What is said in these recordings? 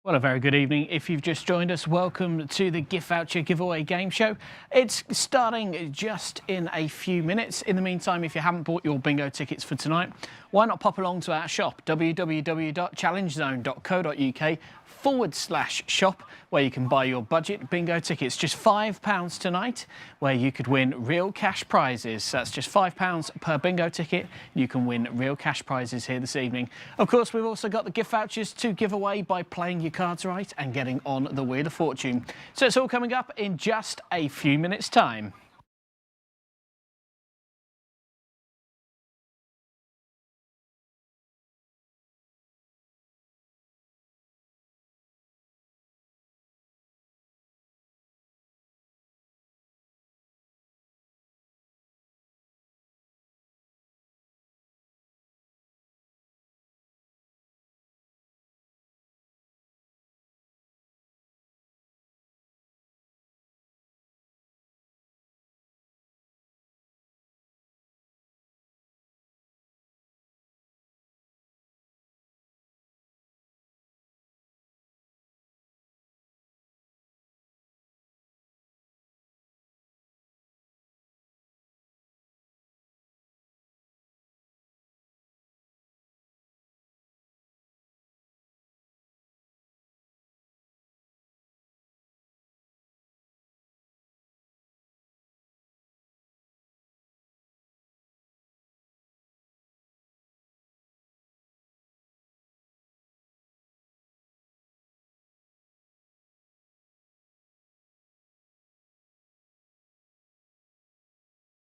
Well, a very good evening. If you've just joined us, welcome to the gift voucher giveaway game show. It's starting just in a few minutes. In the meantime, if you haven't bought your bingo tickets for tonight, why not pop along to our shop, www.challengezone.co.uk/shop, where you can buy your budget bingo tickets. Just £5 tonight, where you could win real cash prizes. That's just £5 per bingo ticket. You can win real cash prizes here this evening. Of course, we've also got the gift vouchers to give away by playing your cards right and getting on the Wheel of Fortune. So it's all coming up in just a few minutes' time.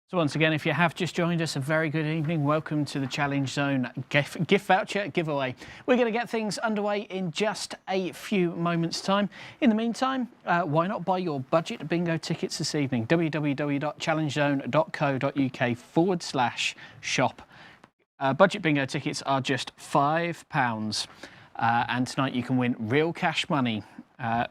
So once again, if you have just joined us, a very good evening. Welcome to the Challenge Zone gift voucher giveaway. We're going to get things underway in just a few moments' time. In the meantime, why not buy your budget bingo tickets this evening? www.challengezone.co.uk/shop. Budget bingo tickets are just £5. And tonight you can win real cash money.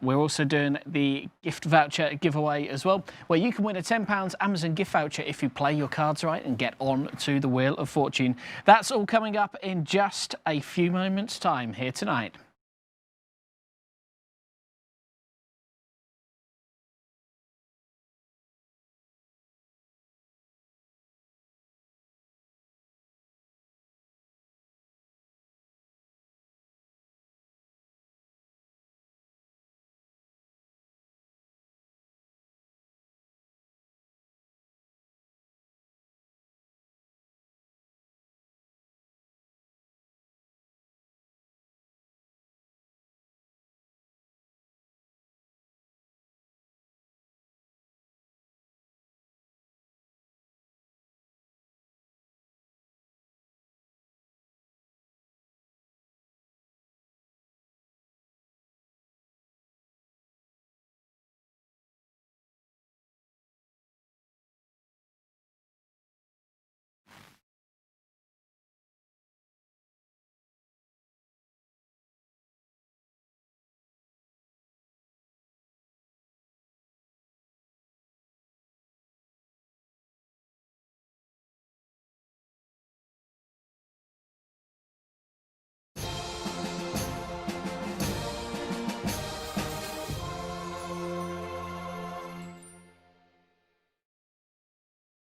We're also doing the gift voucher giveaway as well, where you can win a £10 Amazon gift voucher if you play your cards right and get on to the Wheel of Fortune. That's all coming up in just a few moments' time here tonight.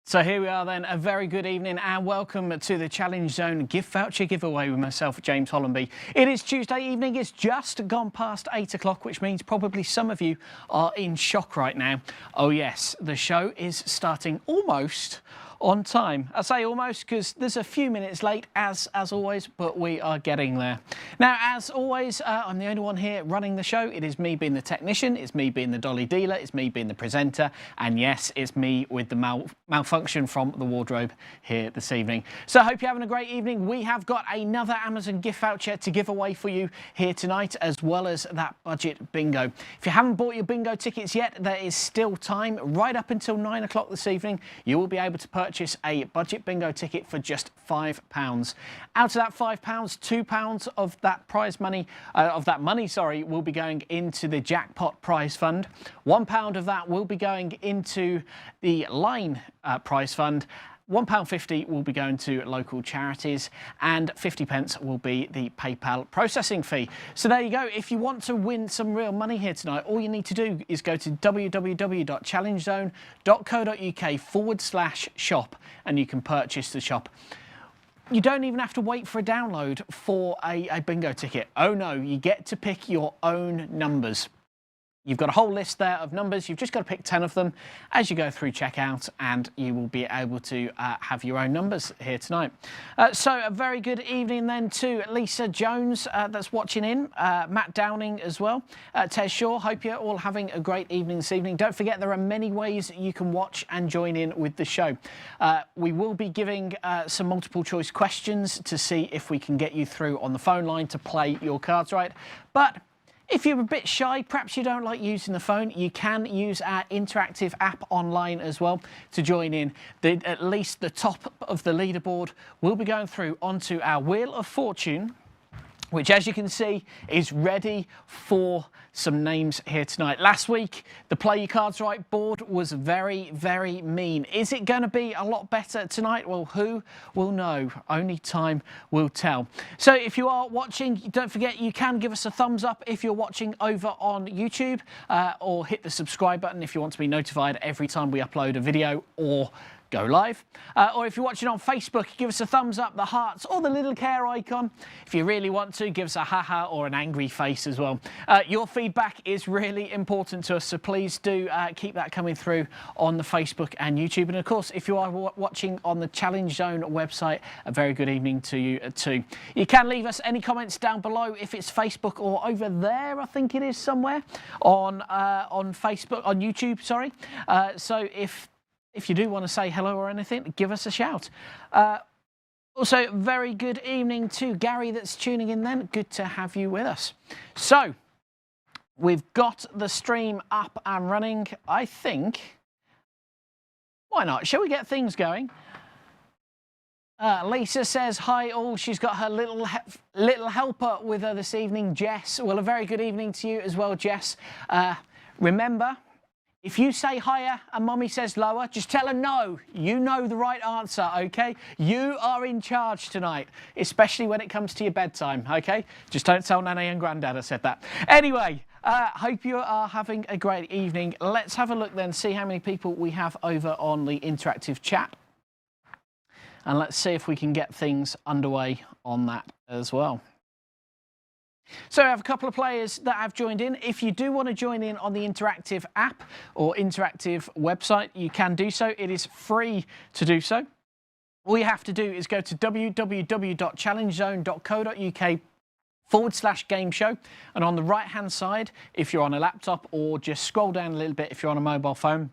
So here we are then, a very good evening and welcome to the Challenge Zone gift voucher giveaway with myself, James Hollenby. It is Tuesday evening, it's just gone past 8 o'clock, which means probably some of you are in shock right now. Oh yes, the show is starting almost on time. I say almost because there's a few minutes late as always, but we are getting there. Now, as always, I'm the only one here running the show. It is me being the technician, it's me being the dolly dealer, it's me being the presenter, and yes, it's me with the malfunction from the wardrobe here this evening. So I hope you're having a great evening. We have got another Amazon gift voucher to give away for you here tonight, as well as that budget bingo. If you haven't bought your bingo tickets yet, there is still time. Right up until 9 o'clock this evening, you will be able to purchase a budget bingo ticket for just £5. Out of that £5, £2 of that prize money, will be going into the jackpot prize fund. £1 of that will be going into the line prize fund. £1.50 will be going to local charities and 50p will be the PayPal processing fee. So there you go. If you want to win some real money here tonight, all you need to do is go to www.challengezone.co.uk/shop and you can purchase the shop. You don't even have to wait for a download for a bingo ticket. Oh no, you get to pick your own numbers. You've got a whole list there of numbers. You've just got to pick 10 of them as you go through checkout and you will be able to have your own numbers here tonight. So a very good evening then to Lisa Jones that's watching in, Matt Downing as well, Tez Shaw. Hope you're all having a great evening this evening. Don't forget there are many ways you can watch and join in with the show. We will be giving some multiple choice questions to see if we can get you through on the phone line to play your cards right. But if you're a bit shy, perhaps you don't like using the phone, you can use our interactive app online as well to join in. At least the top of the leaderboard will be going through onto our Wheel of Fortune, which, as you can see, is ready for some names here tonight. Last week, the Play Your Cards Right board was very, very mean. Is it going to be a lot better tonight? Well, who will know? Only time will tell. So if you are watching, don't forget you can give us a thumbs up if you're watching over on YouTube, or hit the subscribe button if you want to be notified every time we upload a video or go live. Or if you're watching on Facebook, give us a thumbs up, the hearts, or the little care icon. If you really want to, give us a haha or an angry face as well. Your feedback is really important to us, so please do keep that coming through on the Facebook and YouTube. And of course, if you are watching on the Challenge Zone website, a very good evening to you too. You can leave us any comments down below if it's Facebook or over there, I think it is somewhere on Facebook, on YouTube, sorry. So if you do want to say hello or anything, give us a shout. Also, very good evening to Gary that's tuning in then. Good to have you with us. So, we've got the stream up and running. I think, why not? Shall we get things going? Lisa says, hi all. She's got her little helper with her this evening, Jess. Well, a very good evening to you as well, Jess. Remember, if you say higher and Mummy says lower, just tell her no. You know the right answer, okay? You are in charge tonight, especially when it comes to your bedtime, okay? Just don't tell Nanny and Grandad I said that. Anyway, hope you are having a great evening. Let's have a look then, see how many people we have over on the interactive chat. And let's see if we can get things underway on that as well. So I have a couple of players that have joined in. If you do want to join in on the interactive app or interactive website, you can do so. It is free to do so. All you have to do is go to www.challengezone.co.uk/GameShow. And on the right-hand side, if you're on a laptop, or just scroll down a little bit if you're on a mobile phone,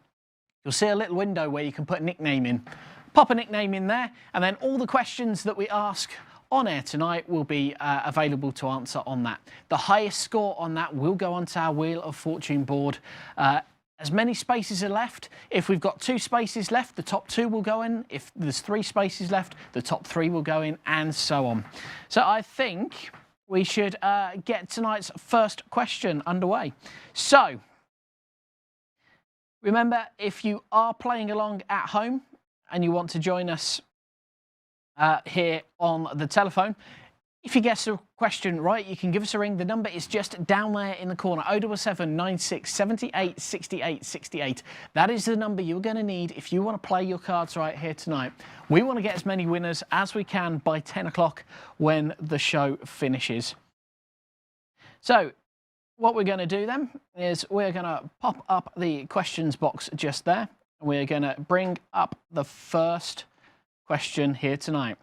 you'll see a little window where you can put a nickname in. Pop a nickname in there, and then all the questions that we ask on air tonight will be available to answer on that. The highest score on that will go onto our Wheel of Fortune board. As many spaces are left, if we've got 2 spaces left, the top 2 will go in. If there's 3 spaces left, the top 3 will go in, and so on. So I think we should get tonight's first question underway. So, remember, if you are playing along at home and you want to join us here on the telephone, if you guess the question right, you can give us a ring. The number is just down there in the corner, 077 96 78 68 68. That is the number you're going to need if you want to play your cards right here tonight. We want to get as many winners as we can by 10 o'clock when the show finishes. So what we're going to do then is we're going to pop up the questions box just there. We're going to bring up the first question here tonight.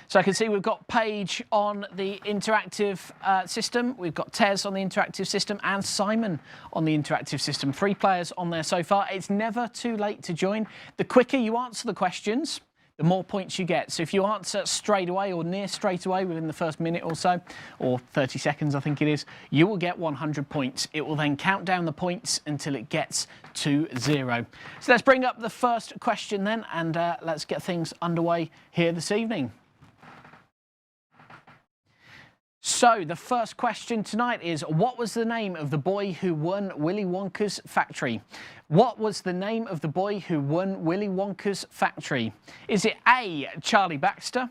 So I can see we've got Paige on the interactive system, we've got Tez on the interactive system, and Simon on the interactive system. 3 players on there so far. It's never too late to join. The quicker you answer the questions, the more points you get. So if you answer straight away or near straight away within the first minute or so, or 30 seconds I think it is, you will get 100 points. It will then count down the points until it gets to 0. So let's bring up the first question then, and let's get things underway here this evening. So the first question tonight is, what was the name of the boy who won Willy Wonka's factory? What was the name of the boy who won Willy Wonka's factory? Is it A, Charlie Baxter,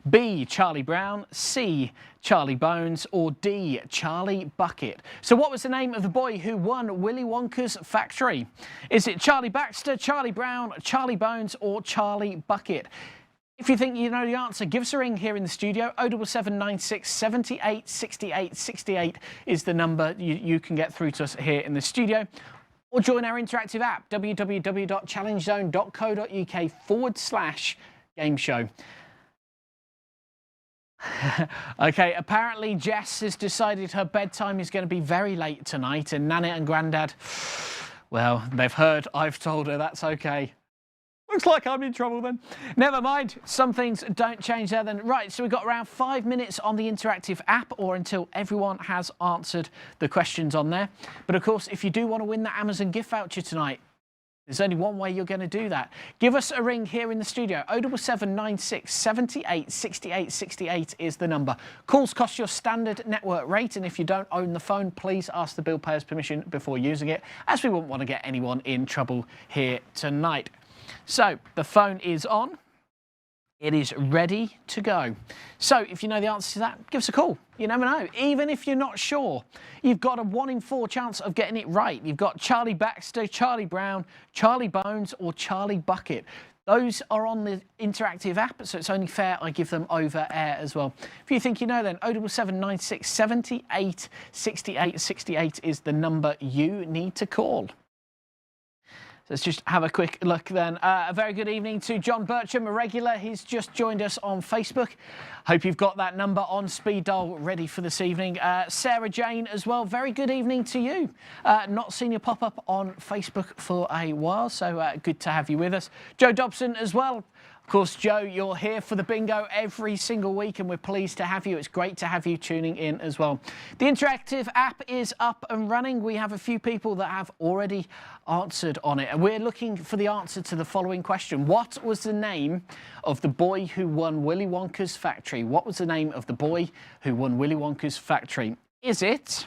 B, Charlie Brown, C, Charlie Bones, or D, Charlie Bucket? So what was the name of the boy who won Willy Wonka's factory? Is it Charlie Baxter, Charlie Brown, Charlie Bones, or Charlie Bucket? If you think you know the answer, give us a ring here in the studio. 07796 78 68 68 is the number you can get through to us here in the studio. Or join our interactive app, www.challengezone.co.uk/GameShow. Okay, apparently Jess has decided her bedtime is going to be very late tonight, and Nana and Grandad, well, they've heard I've told her that's okay. Looks like I'm in trouble then. Never mind, some things don't change there then. Right, so we've got around 5 minutes on the interactive app, or until everyone has answered the questions on there. But of course, if you do want to win that Amazon gift voucher tonight, there's only one way you're going to do that. Give us a ring here in the studio. 07796 78 68 68 is the number. Calls cost your standard network rate, and if you don't own the phone, please ask the bill payer's permission before using it, as we wouldn't want to get anyone in trouble here tonight. So the phone is on. It is ready to go. So if you know the answer to that, give us a call. You never know. Even if you're not sure, you've got a 1 in 4 chance of getting it right. You've got Charlie Baxter, Charlie Brown, Charlie Bones, or Charlie Bucket. Those are on the interactive app, so it's only fair I give them over air as well. If you think you know, then 07796 78 68 68 is the number you need to call. Let's just have a quick look then. A very good evening to John Bircham, a regular. He's just joined us on Facebook. Hope you've got that number on speed dial ready for this evening. Sarah Jane as well, very good evening to you. Not seen you pop up on Facebook for a while, so good to have you with us. Joe Dobson as well. Of course, Joe, you're here for the bingo every single week, and we're pleased to have you. It's great to have you tuning in as well. The interactive app is up and running. We have a few people that have already answered on it, and we're looking for the answer to the following question. What was the name of the boy who won Willy Wonka's factory? What was the name of the boy who won Willy Wonka's factory? Is it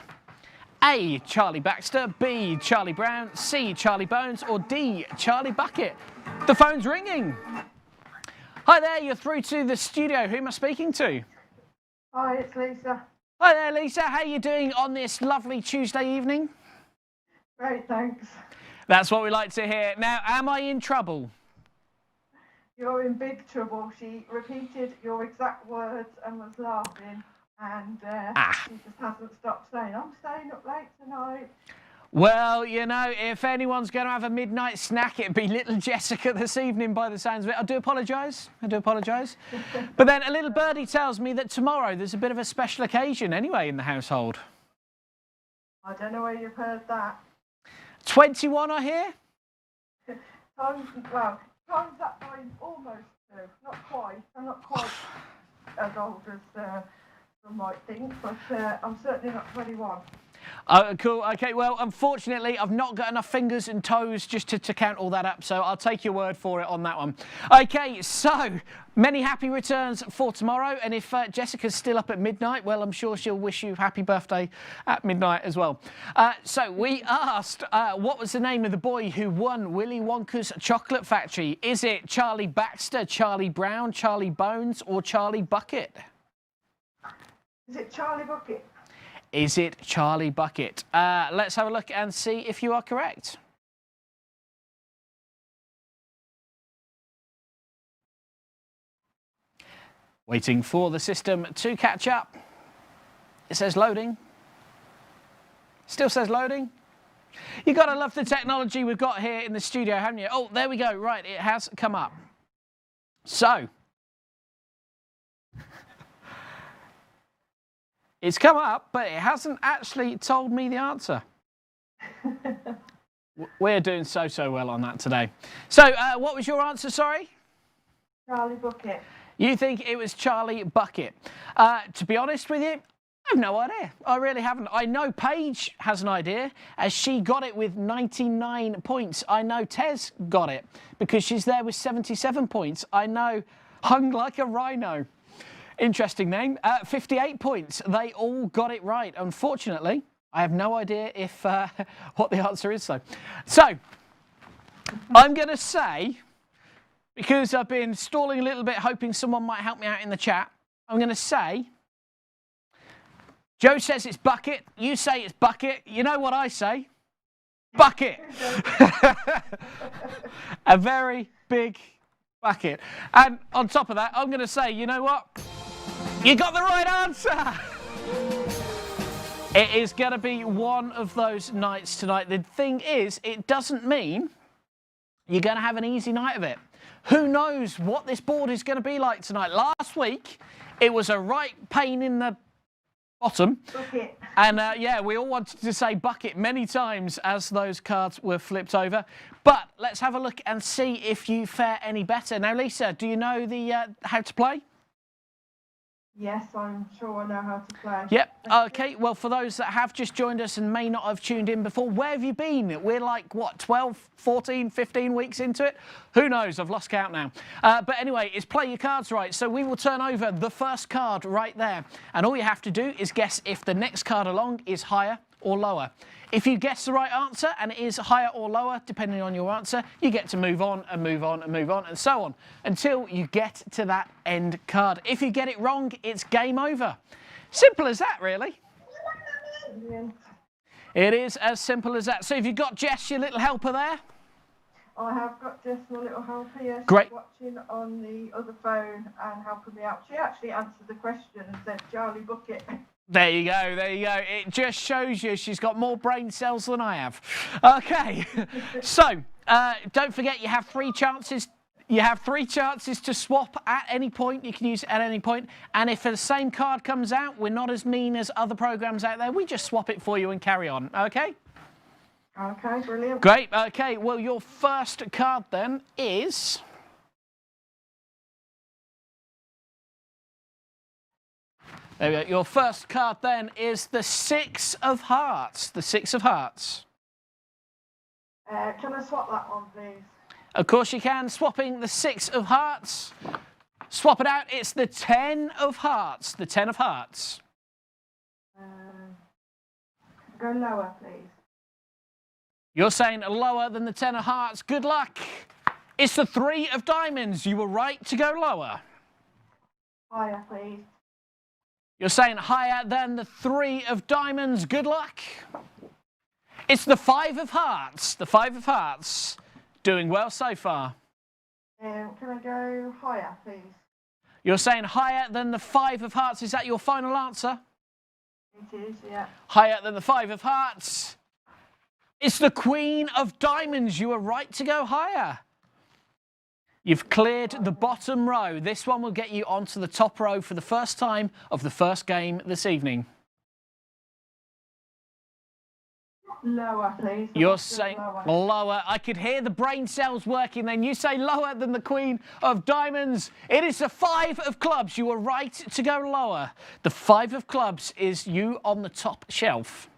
A, Charlie Baxter, B, Charlie Brown, C, Charlie Bones, or D, Charlie Bucket? The phone's ringing. Hi there, you're through to the studio. Who am I speaking to? Hi, it's Lisa. Hi there, Lisa. How are you doing on this lovely Tuesday evening? Great, thanks. That's what we like to hear. Now, am I in trouble? You're in big trouble. She repeated your exact words and was laughing, and she just hasn't stopped saying, I'm staying up late tonight. Well, you know, if anyone's going to have a midnight snack, it'd be little Jessica this evening by the sounds of it. I do apologise. I do apologise. But then a little birdie tells me that tomorrow there's a bit of a special occasion anyway in the household. I don't know where you've heard that. 21, I hear? Time's that time almost two. Not quite. I'm not quite as old as some might think, but I'm certainly not 21. Oh, cool. Okay, well, unfortunately, I've not got enough fingers and toes just to count all that up, so I'll take your word for it on that one. Okay, so many happy returns for tomorrow, and if Jessica's still up at midnight, well, I'm sure she'll wish you happy birthday at midnight as well. So we asked, what was the name of the boy who won Willy Wonka's chocolate factory? Is it Charlie Baxter, Charlie Brown, Charlie Bones, or Charlie Bucket? Is it Charlie Bucket? Is it Charlie Bucket? Let's have a look and see if you are correct. Waiting for the system to catch up. It says loading. Still says loading. You've got to love the technology we've got here in the studio, haven't you? Oh, there we go. Right, it has come up. So, it's come up, but it hasn't actually told me the answer. We're doing so well on that today. So, what was your answer, sorry? Charlie Bucket. You think it was Charlie Bucket. To be honest with you, I have no idea. I really haven't. I know Paige has an idea, as she got it with 99 points. I know Tez got it, because she's there with 77 points. I know Hung Like a Rhino Interesting name. 58 points. They all got it right. Unfortunately, I have no idea if what the answer is, though. So, I'm going to say, because I've been stalling a little bit, hoping someone might help me out in the chat, I'm going to say, Joe says it's bucket, you say it's bucket, you know what I say? Bucket! A very big bucket. And on top of that, I'm going to say, you know what? You got the right answer! It is going to be one of those nights tonight. The thing is, it doesn't mean you're going to have an easy night of it. Who knows what this board is going to be like tonight? Last week, it was a right pain in the bottom. Bucket. And yeah, we all wanted to say bucket many times as those cards were flipped over. But let's have a look and see if you fare any better. Now, Lisa, do you know the how to play? Yes, I'm sure I know how to play. Yep. Okay, well, for those that have just joined us and may not have tuned in before, where have you been? We're like, what, 12, 14, 15 weeks into it? Who knows? I've lost count now. But anyway, it's play your cards right. So we will turn over the first card right there. And all you have to do is guess if the next card along is higher or lower. If you guess the right answer and it is higher or lower, depending on your answer, you get to move on and move on and move on and so on until you get to that end card. If you get it wrong, it's game over. Simple as that, really. Brilliant. It is as simple as that. So have you got Jess, your little helper there? I have got Jess, my little helper, yes. Great. She's watching on the other phone and helping me out. She actually answered the question and said, Charlie Bucket. There you go, there you go. It just shows you she's got more brain cells than I have. Okay, so don't forget you have 3 chances. You have 3 chances to swap at any point. You can use it at any point. And if the same card comes out, we're not as mean as other programs out there. We just swap it for you and carry on, okay? Okay, brilliant. Great, okay. Well, your first card then is... There we go. Your first card then is the 6 of Hearts. The 6 of Hearts. Can I swap that one, please? Of course you can. Swapping the 6 of Hearts. Swap it out. It's the 10 of Hearts. The 10 of Hearts. Go lower, please. You're saying lower than the 10 of Hearts. Good luck. It's the 3 of Diamonds. You were right to go lower. Higher, please. You're saying higher than the 3 of Diamonds. Good luck. It's the 5 of Hearts. The 5 of Hearts. Doing well so far. Can I go higher, please? You're saying higher than the 5 of Hearts. Is that your final answer? It is, yeah. Higher than the 5 of Hearts. It's the Queen of Diamonds. You were right to go higher. You've cleared the bottom row. This one will get you onto the top row for the first time of the first game this evening. Lower, please. You're saying lower. I could hear the brain cells working then. You say lower than the Queen of Diamonds. It is the 5 of Clubs. You were right to go lower. The 5 of Clubs is you on the top shelf.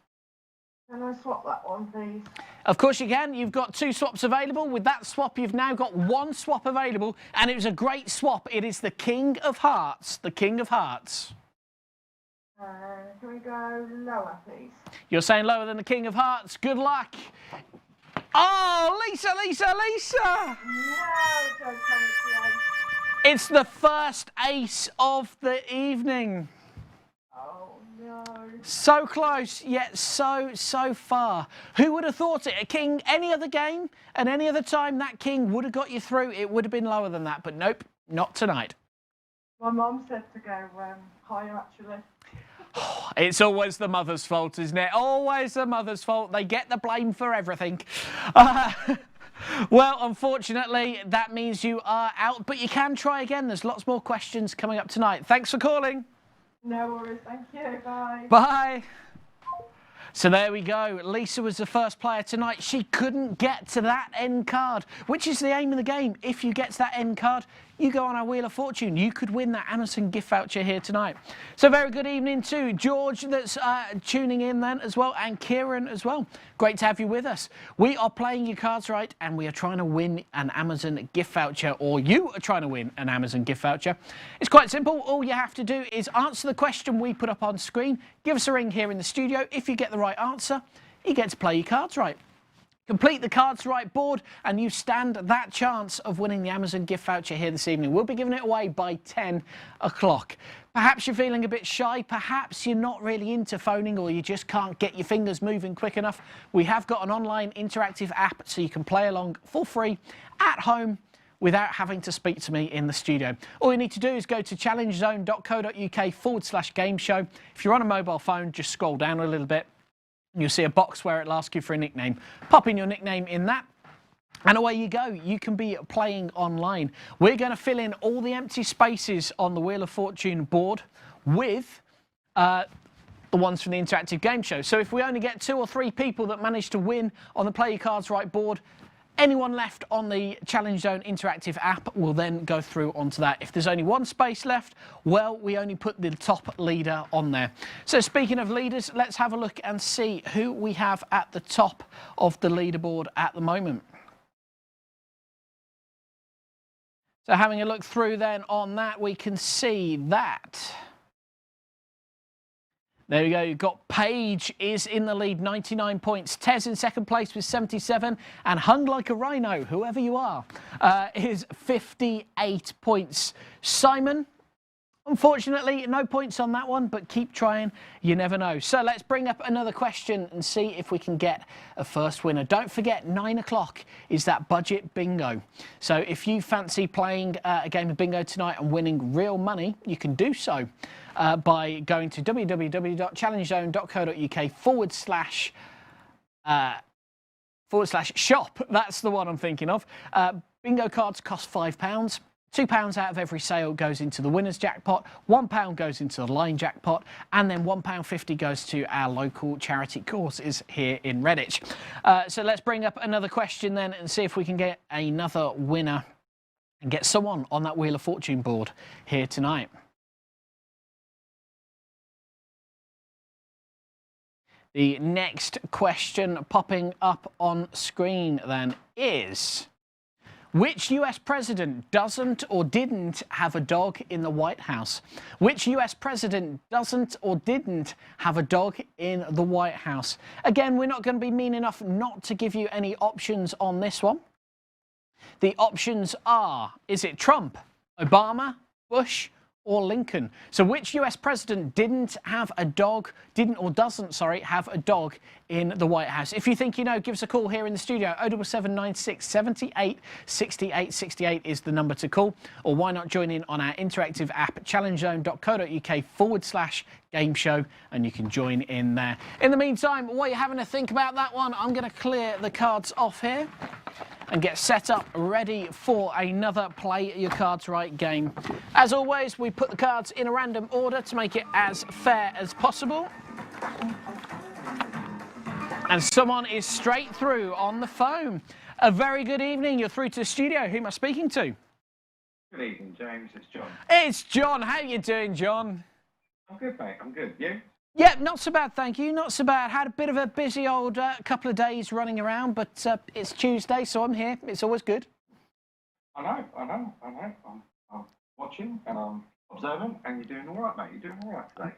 Can I swap that one, please? Of course you can. You've got 2 swaps available. With that swap, you've now got 1 swap available, and it was a great swap. It is the King of Hearts. The King of Hearts. Can we go lower, please? You're saying lower than the King of Hearts. Good luck. Oh, Lisa, Lisa, Lisa! No, don't tell me twice. It's the first ace of the evening. Oh, no. So close, yet so far. Who would have thought it? A king, any other game and any other time, that king would have got you through. It would have been lower than that, but nope, not tonight. My mum said to go higher, actually. It's always the mother's fault, isn't it? Always the mother's fault. They get the blame for everything. Well, unfortunately, that means you are out, but you can try again. There's lots more questions coming up tonight. Thanks for calling. No worries, thank you, bye. Bye. So there we go. Lisa was the first player tonight. She couldn't get to that end card, which is the aim of the game. If you get to that end card, you go on our Wheel of Fortune. You could win that Amazon gift voucher here tonight. So very good evening to George that's tuning in then as well, and Kieran as well. Great to have you with us. We are playing your cards right, and we are trying to win an Amazon gift voucher, or you are trying to win an Amazon gift voucher. It's quite simple. All you have to do is answer the question we put up on screen. Give us a ring here in the studio. If you get the right answer, you get to play your cards right. Complete the cards right board and you stand that chance of winning the Amazon gift voucher here this evening. We'll be giving it away by 10 o'clock. Perhaps you're feeling a bit shy, perhaps you're not really into phoning, or you just can't get your fingers moving quick enough. We have got an online interactive app so you can play along for free at home without having to speak to me in the studio. All you need to do is go to challengezone.co.uk/GameShow. If you're on a mobile phone, just scroll down a little bit. You'll see a box where it'll ask you for a nickname. Pop in your nickname in that, and away you go. You can be playing online. We're going to fill in all the empty spaces on the Wheel of Fortune board with the ones from the interactive game show. So if we only get 2 or 3 people that manage to win on the Play Your Cards Right board, anyone left on the Challenge Zone interactive app will then go through onto that. If there's only 1 space left, well, we only put the top leader on there. So speaking of leaders, let's have a look and see who we have at the top of the leaderboard at the moment. So having a look through then on that, we can see that. There we go, you've got Paige is in the lead, 99 points. Tez in second place with 77. And Hung Like a Rhino, whoever you are, is 58 points. Simon, unfortunately, no points on that one, but keep trying, you never know. So let's bring up another question and see if we can get a first winner. Don't forget, 9 o'clock is that budget bingo. So if you fancy playing a game of bingo tonight and winning real money, you can do so by going to www.challengezone.co.uk/shop. That's the one I'm thinking of. Bingo cards cost £5. £2 out of every sale goes into the winner's jackpot, £1 goes into the line jackpot, and then £1.50 goes to our local charity courses here in Redditch. So let's bring up another question then and see if we can get another winner and get someone on that Wheel of Fortune board here tonight. The next question popping up on screen then is, which US president doesn't or didn't have a dog in the White House? Which US president doesn't or didn't have a dog in the White House? Again, we're not going to be mean enough not to give you any options on this one. The options are, is it Trump, Obama, Bush, or Lincoln? So which US president didn't have a dog, doesn't have a dog in the White House? If you think you know, give us a call here in the studio. 07796 78 68 68 is the number to call. Or why not join in on our interactive app, challengezone.co.uk/GameShow, and you can join in there. In the meantime, while you're having to think about that one, I'm going to clear the cards off here and get set up ready for another Play Your Cards Right game. As always, we put the cards in a random order to make it as fair as possible. And someone is straight through on the phone. A very good evening. You're through to the studio. Who am I speaking to? Good evening, James. It's John. It's John. How you doing, John? I'm good, mate. I'm good. You? Yeah, not so bad, thank you. Not so bad. Had a bit of a busy old couple of days running around, but it's Tuesday, so I'm here. It's always good. I know. I'm watching and I'm observing, and you're doing all right, mate. You're doing all right today.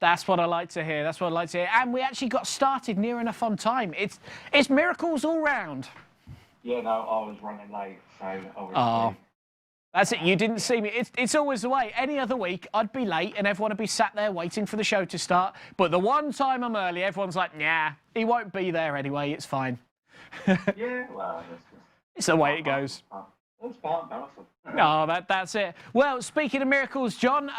That's what I like to hear. That's what I like to hear. And we actually got started near enough on time. It's miracles all round. Yeah, no, I was running late, so I was. Oh. That's it, you didn't see me. It's always the way. Any other week, I'd be late and everyone would be sat there waiting for the show to start. But the one time I'm early, everyone's like, nah, he won't be there anyway, it's fine. Yeah, well, it's the way it goes. It's fine, no. No, that's it. Well, speaking of miracles, John,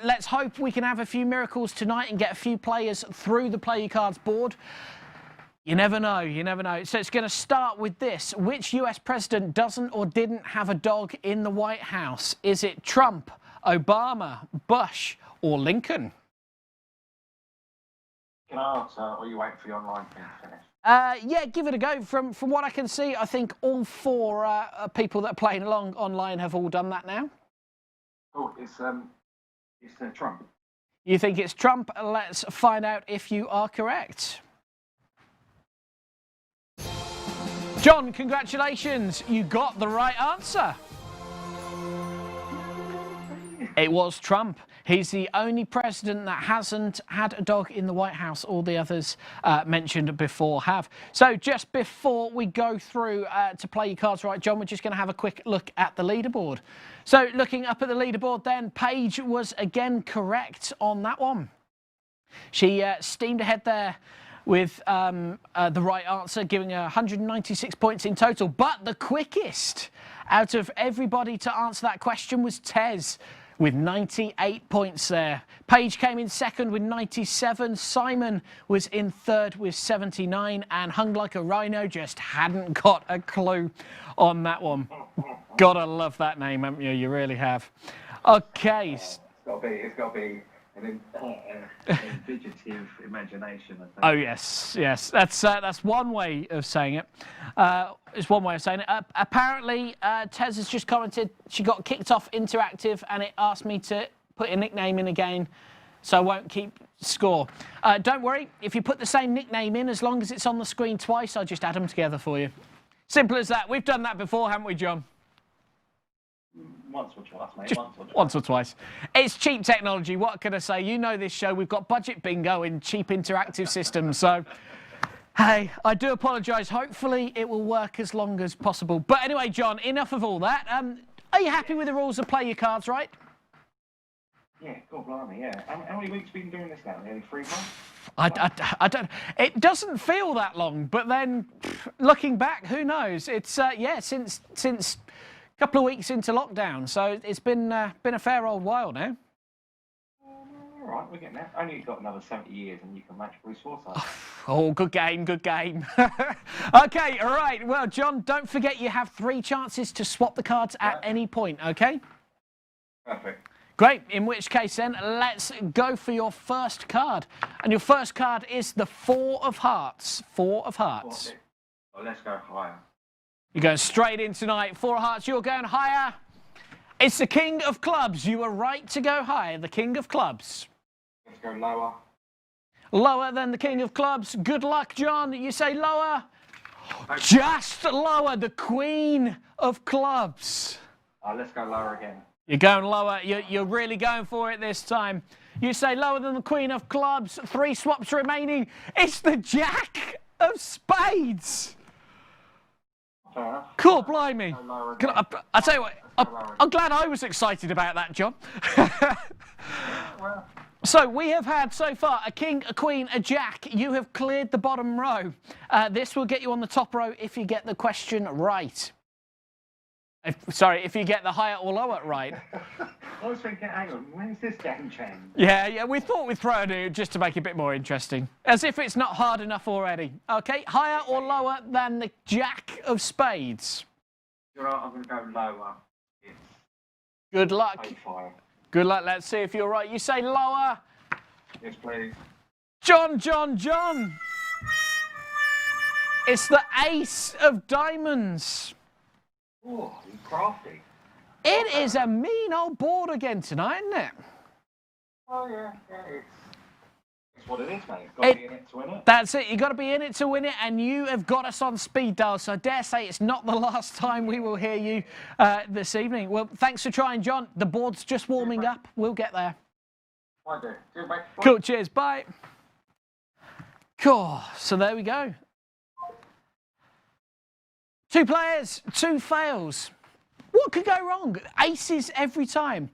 let's hope we can have a few miracles tonight and get a few players through the Play Your Cards board. You never know, you never know. So it's going to start with this. Which US president doesn't or didn't have a dog in the White House? Is it Trump, Obama, Bush, or Lincoln? Can I answer, or are you waiting for your online thing to finish? Yeah, give it a go. From what I can see, I think all 4 people that are playing along online have all done that now. Oh, it's Trump. You think it's Trump? Let's find out if you are correct. John, congratulations. You got the right answer. It was Trump. He's the only president that hasn't had a dog in the White House. All the others mentioned before have. So just before we go through to play your cards right, John, we're just going to have a quick look at the leaderboard. So looking up at the leaderboard then, Paige was again correct on that one. She steamed ahead there with the right answer, giving her 196 points in total. But the quickest out of everybody to answer that question was Tez, with 98 points there. Paige came in second with 97. Simon was in third with 79. And Hung Like a Rhino just hadn't got a clue on that one. Gotta love that name, haven't you? You really have. Okay. It's got to be an invigilative imagination, I think. Oh yes, yes. That's one way of saying it. It's one way of saying it. Apparently, Tez has just commented she got kicked off interactive, and it asked me to put a nickname in again, so I won't keep score. Don't worry, if you put the same nickname in, as long as it's on the screen twice, I'll just add them together for you. Simple as that. We've done that before, haven't we, John? Once or twice, mate. Just once or twice. It's cheap technology. What can I say? You know this show. We've got budget bingo in cheap interactive systems. So, hey, I do apologise. Hopefully, it will work as long as possible. But anyway, John, enough of all that. Are you happy with the rules of play your cards right? Yeah, God blimey, yeah. How many weeks have we been doing this now? Nearly 3 months? I don't. It doesn't feel that long, but then looking back, who knows? It's yeah, since a couple of weeks into lockdown, so it's been a fair old while now. All right, we're getting there. Only got another 70 years, and you can match Bruce Forsyth. Oh, good game, good game. Okay, all right. Well, John, don't forget you have 3 chances to swap the cards at any point. Okay. Perfect. Great, in which case then, let's go for your first card. And your first card is the 4 of Hearts. 4 of Hearts. Well, let's go higher. You're going straight in tonight. 4 of Hearts, you're going higher. It's the King of Clubs. You were right to go higher, the King of Clubs. Let's go lower. Lower than the King of Clubs. Good luck, John. You say lower. Just lower, the Queen of Clubs. Let's go lower again. You're going lower. You're really going for it this time. You say lower than the Queen of Clubs. 3 swaps remaining. It's the Jack of Spades. Cool, blimey. I tell you what, I'm glad I was excited about that, John. So we have had so far a king, a queen, a jack. You have cleared the bottom row. This will get you on the top row if you get the question right. If you get the higher or lower right. I was thinking, hang on, when's this game change? Yeah, we thought we'd throw it in just to make it a bit more interesting. As if it's not hard enough already. Okay, higher or lower than the Jack of Spades? You're right, I'm going to go lower. It's Good luck. 85. Good luck, let's see if you're right. You say lower. Yes, please. John. It's the Ace of Diamonds. Oh, you're crafty. It is a mean old board again tonight, isn't it? Oh, yeah, it's what it is, mate. You've got to be in it to win it. That's it. You've got to be in it to win it, and you have got us on speed dial, so I dare say it's not the last time we will hear you this evening. Well, thanks for trying, John. The board's just warming up. We'll get there. I do. Cheers, mate. Cool, cheers, bye. Cool, so there we go. 2 players, 2 fails. What could go wrong? Aces every time.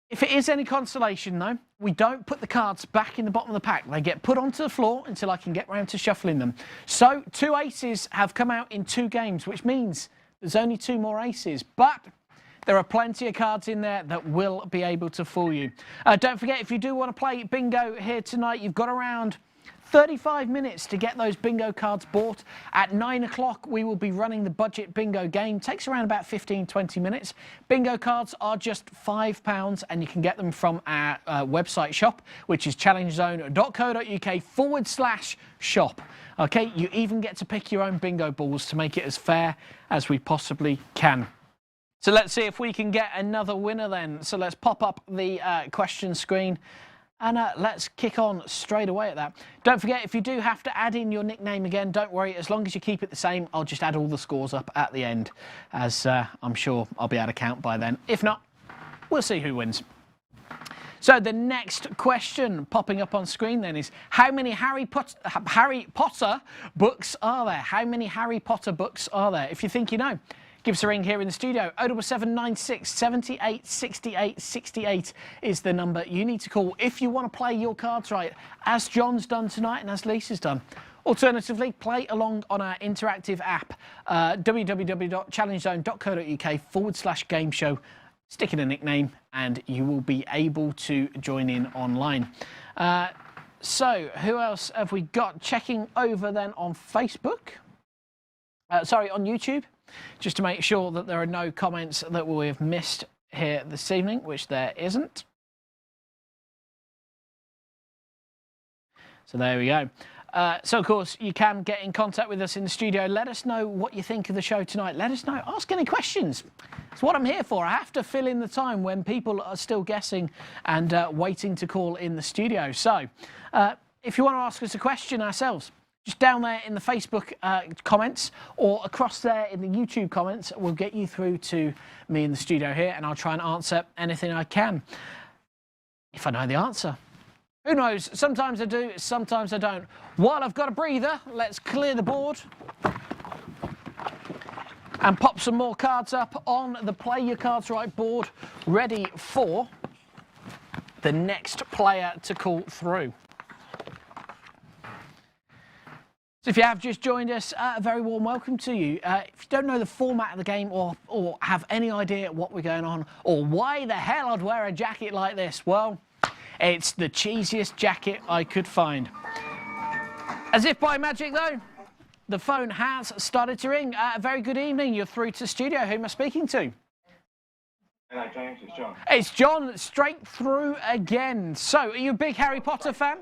If it is any consolation, though, we don't put the cards back in the bottom of the pack. They get put onto the floor until I can get round to shuffling them. So 2 aces have come out in 2 games, which means there's only 2 more aces. But there are plenty of cards in there that will be able to fool you. Don't forget, if you do want to play bingo here tonight, you've got around 35 minutes to get those bingo cards bought. At 9 o'clock, we will be running the budget bingo game. Takes around about 15-20 minutes. Bingo cards are just £5 and you can get them from our website shop, which is challengezone.co.uk/shop. Okay, you even get to pick your own bingo balls to make it as fair as we possibly can. So let's see if we can get another winner then. So let's pop up the question screen. And let's kick on straight away at that. Don't forget, if you do have to add in your nickname again, don't worry. As long as you keep it the same, I'll just add all the scores up at the end, as I'm sure I'll be able to count by then. If not, we'll see who wins. So the next question popping up on screen then is, how many Harry Potter books are there? How many Harry Potter books are there? If you think you know, give us a ring here in the studio. 07796 78 68 68 is the number you need to call if you want to play your cards right, as John's done tonight and as Lisa's done. Alternatively, play along on our interactive app, www.challengezone.co.uk/GameShow. Stick in a nickname and you will be able to join in online. So who else have we got checking over then on Facebook? Sorry, on YouTube. Just to make sure that there are no comments that we have missed here this evening, which there isn't. So there we go. So, of course, you can get in contact with us in the studio. Let us know what you think of the show tonight. Let us know. Ask any questions. It's what I'm here for. I have to fill in the time when people are still guessing and waiting to call in the studio. So, if you want to ask us a question ourselves, just down there in the Facebook comments or across there in the YouTube comments, we'll get you through to me in the studio here and I'll try and answer anything I can. If I know the answer. Who knows? Sometimes I do, sometimes I don't. While I've got a breather, let's clear the board and pop some more cards up on the Play Your Cards Right board, ready for the next player to call through. So if you have just joined us, a very warm welcome to you. If you don't know the format of the game or have any idea what we're going on or why the hell I'd wear a jacket like this, well, it's the cheesiest jacket I could find. As if by magic, though, the phone has started to ring. A very good evening. You're through to the studio. Who am I speaking to? Hello, James. It's John. It's John, straight through again. So, are you a big Harry Potter fan?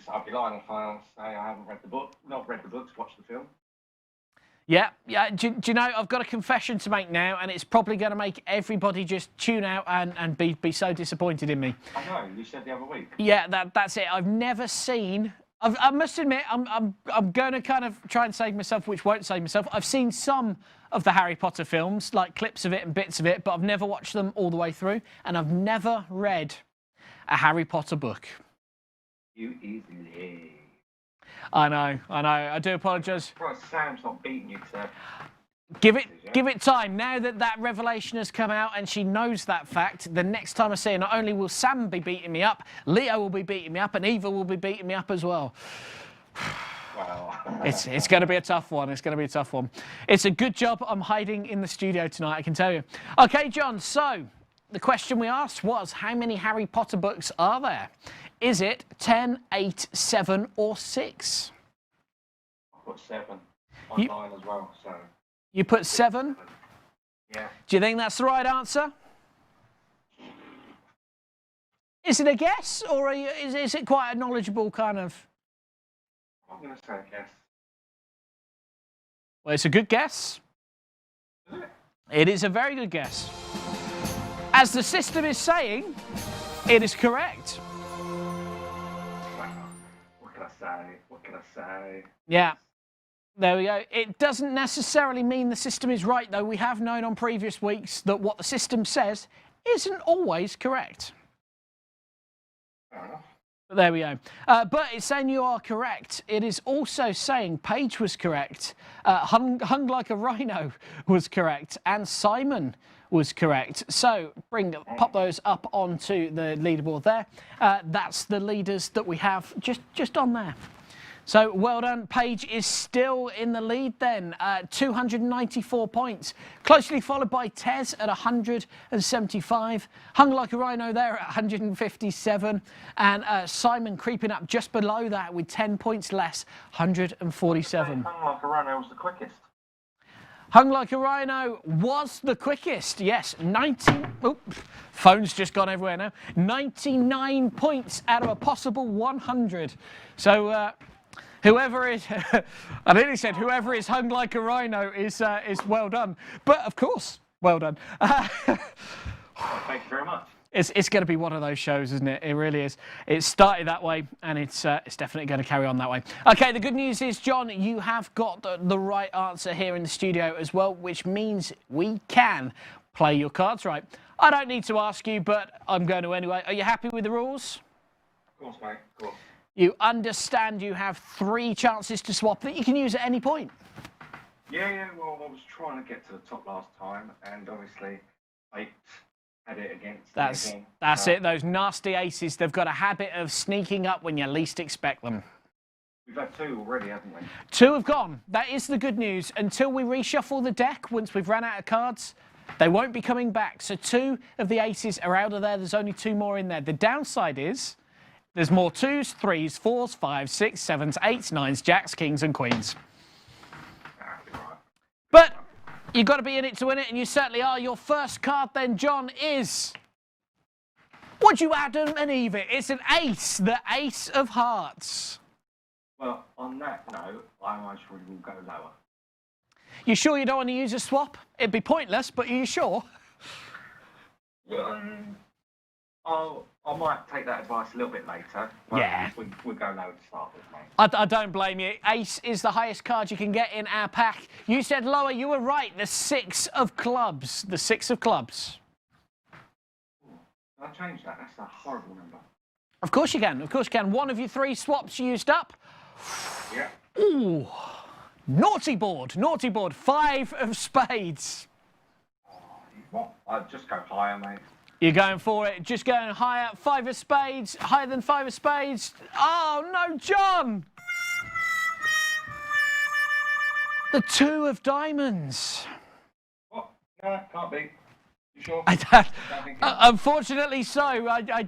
I'd be lying if I say I haven't read the book. Not read the books, watched the film. Yeah. Do you know, I've got a confession to make now, and it's probably going to make everybody just tune out and be so disappointed in me. I know, you said the other week. Yeah, that's it. I've never seen... I must admit, I'm going to kind of try and save myself, which won't save myself. I've seen some of the Harry Potter films, like clips of it and bits of it, but I've never watched them all the way through, and I've never read a Harry Potter book. You easily. I know. I do apologise. Well, Sam's not beating you, sir. Give it time. Now that that revelation has come out and she knows that fact, the next time I see her, not only will Sam be beating me up, Leo will be beating me up, and Eva will be beating me up as well. Wow. It's going to be a tough one. It's going to be a tough one. It's a good job I'm hiding in the studio tonight, I can tell you. Okay, John, so the question we asked was, how many Harry Potter books are there? Is it 10, 8, 7 or 6? I put 7 on mine as well, so... You put 7? Yeah. Do you think that's the right answer? Is it a guess, or is it quite a knowledgeable kind of... I'm going to say a guess. Well, it's a good guess. Is it? It is a very good guess. As the system is saying, it is correct. What can I say? What can I say? Yeah. There we go. It doesn't necessarily mean the system is right, though. We have known on previous weeks that what the system says isn't always correct. Fair enough. But there we go. But it's saying you are correct. It is also saying Paige was correct. Hung like a rhino was correct. And Simon was correct. So pop those up onto the leaderboard there. That's the leaders that we have just on there. So well done. Paige is still in the lead then, 294 points. Closely followed by Tez at 175. Hung Like a Rhino there at 157. And Simon creeping up just below that with 10 points less, 147. Hung Like a Rhino was the quickest. Hung Like a Rhino was the quickest, yes. 19, oh, phone's just gone everywhere now. 99 points out of a possible 100. So whoever is, I nearly said whoever is hung like a rhino is well done. But of course, well done. Thank you very much. It's going to be one of those shows, isn't it? It really is. It started that way, and it's definitely going to carry on that way. Okay, the good news is, John, you have got the right answer here in the studio as well, which means we can play your cards right. I don't need to ask you, but I'm going to anyway. Are you happy with the rules? Of course, mate. Of course. You understand you have 3 chances to swap that you can use at any point? Yeah, well, I was trying to get to the top last time, and obviously, fate had it against me. That's it, those nasty aces, they've got a habit of sneaking up when you least expect them. We've had 2 already, haven't we? 2 have gone. That is the good news. Until we reshuffle the deck, once we've run out of cards, they won't be coming back. So 2 of the aces are out of there. There's only 2 more in there. The downside is there's more 2s, 3s, 4s, 5s, 6s, 7s, 8s, 9s, jacks, kings and queens. But you've got to be in it to win it, and you certainly are. Your first card then, John, is... Would you Adam and Eve it? It's an ace, the ace of hearts. Well, on that note, I actually will go lower. You sure you don't want to use a swap? It'd be pointless, but are you sure? I might take that advice a little bit later. But yeah. We'll go lower to start with, mate. I don't blame you. Ace is the highest card you can get in our pack. You said lower, you were right. The 6 of clubs. The 6 of clubs. I'll change that. That's a horrible number. Of course you can. Of course you can. 1 of your 3 swaps used up. Yeah. Ooh. Naughty board. Naughty board. 5 of spades. What? I'd just go higher, mate. You're going for it. Just going higher. 5 of spades. Higher than 5 of spades. Oh, no, John. The 2 of diamonds. What? No, can't be. You sure? Unfortunately so. I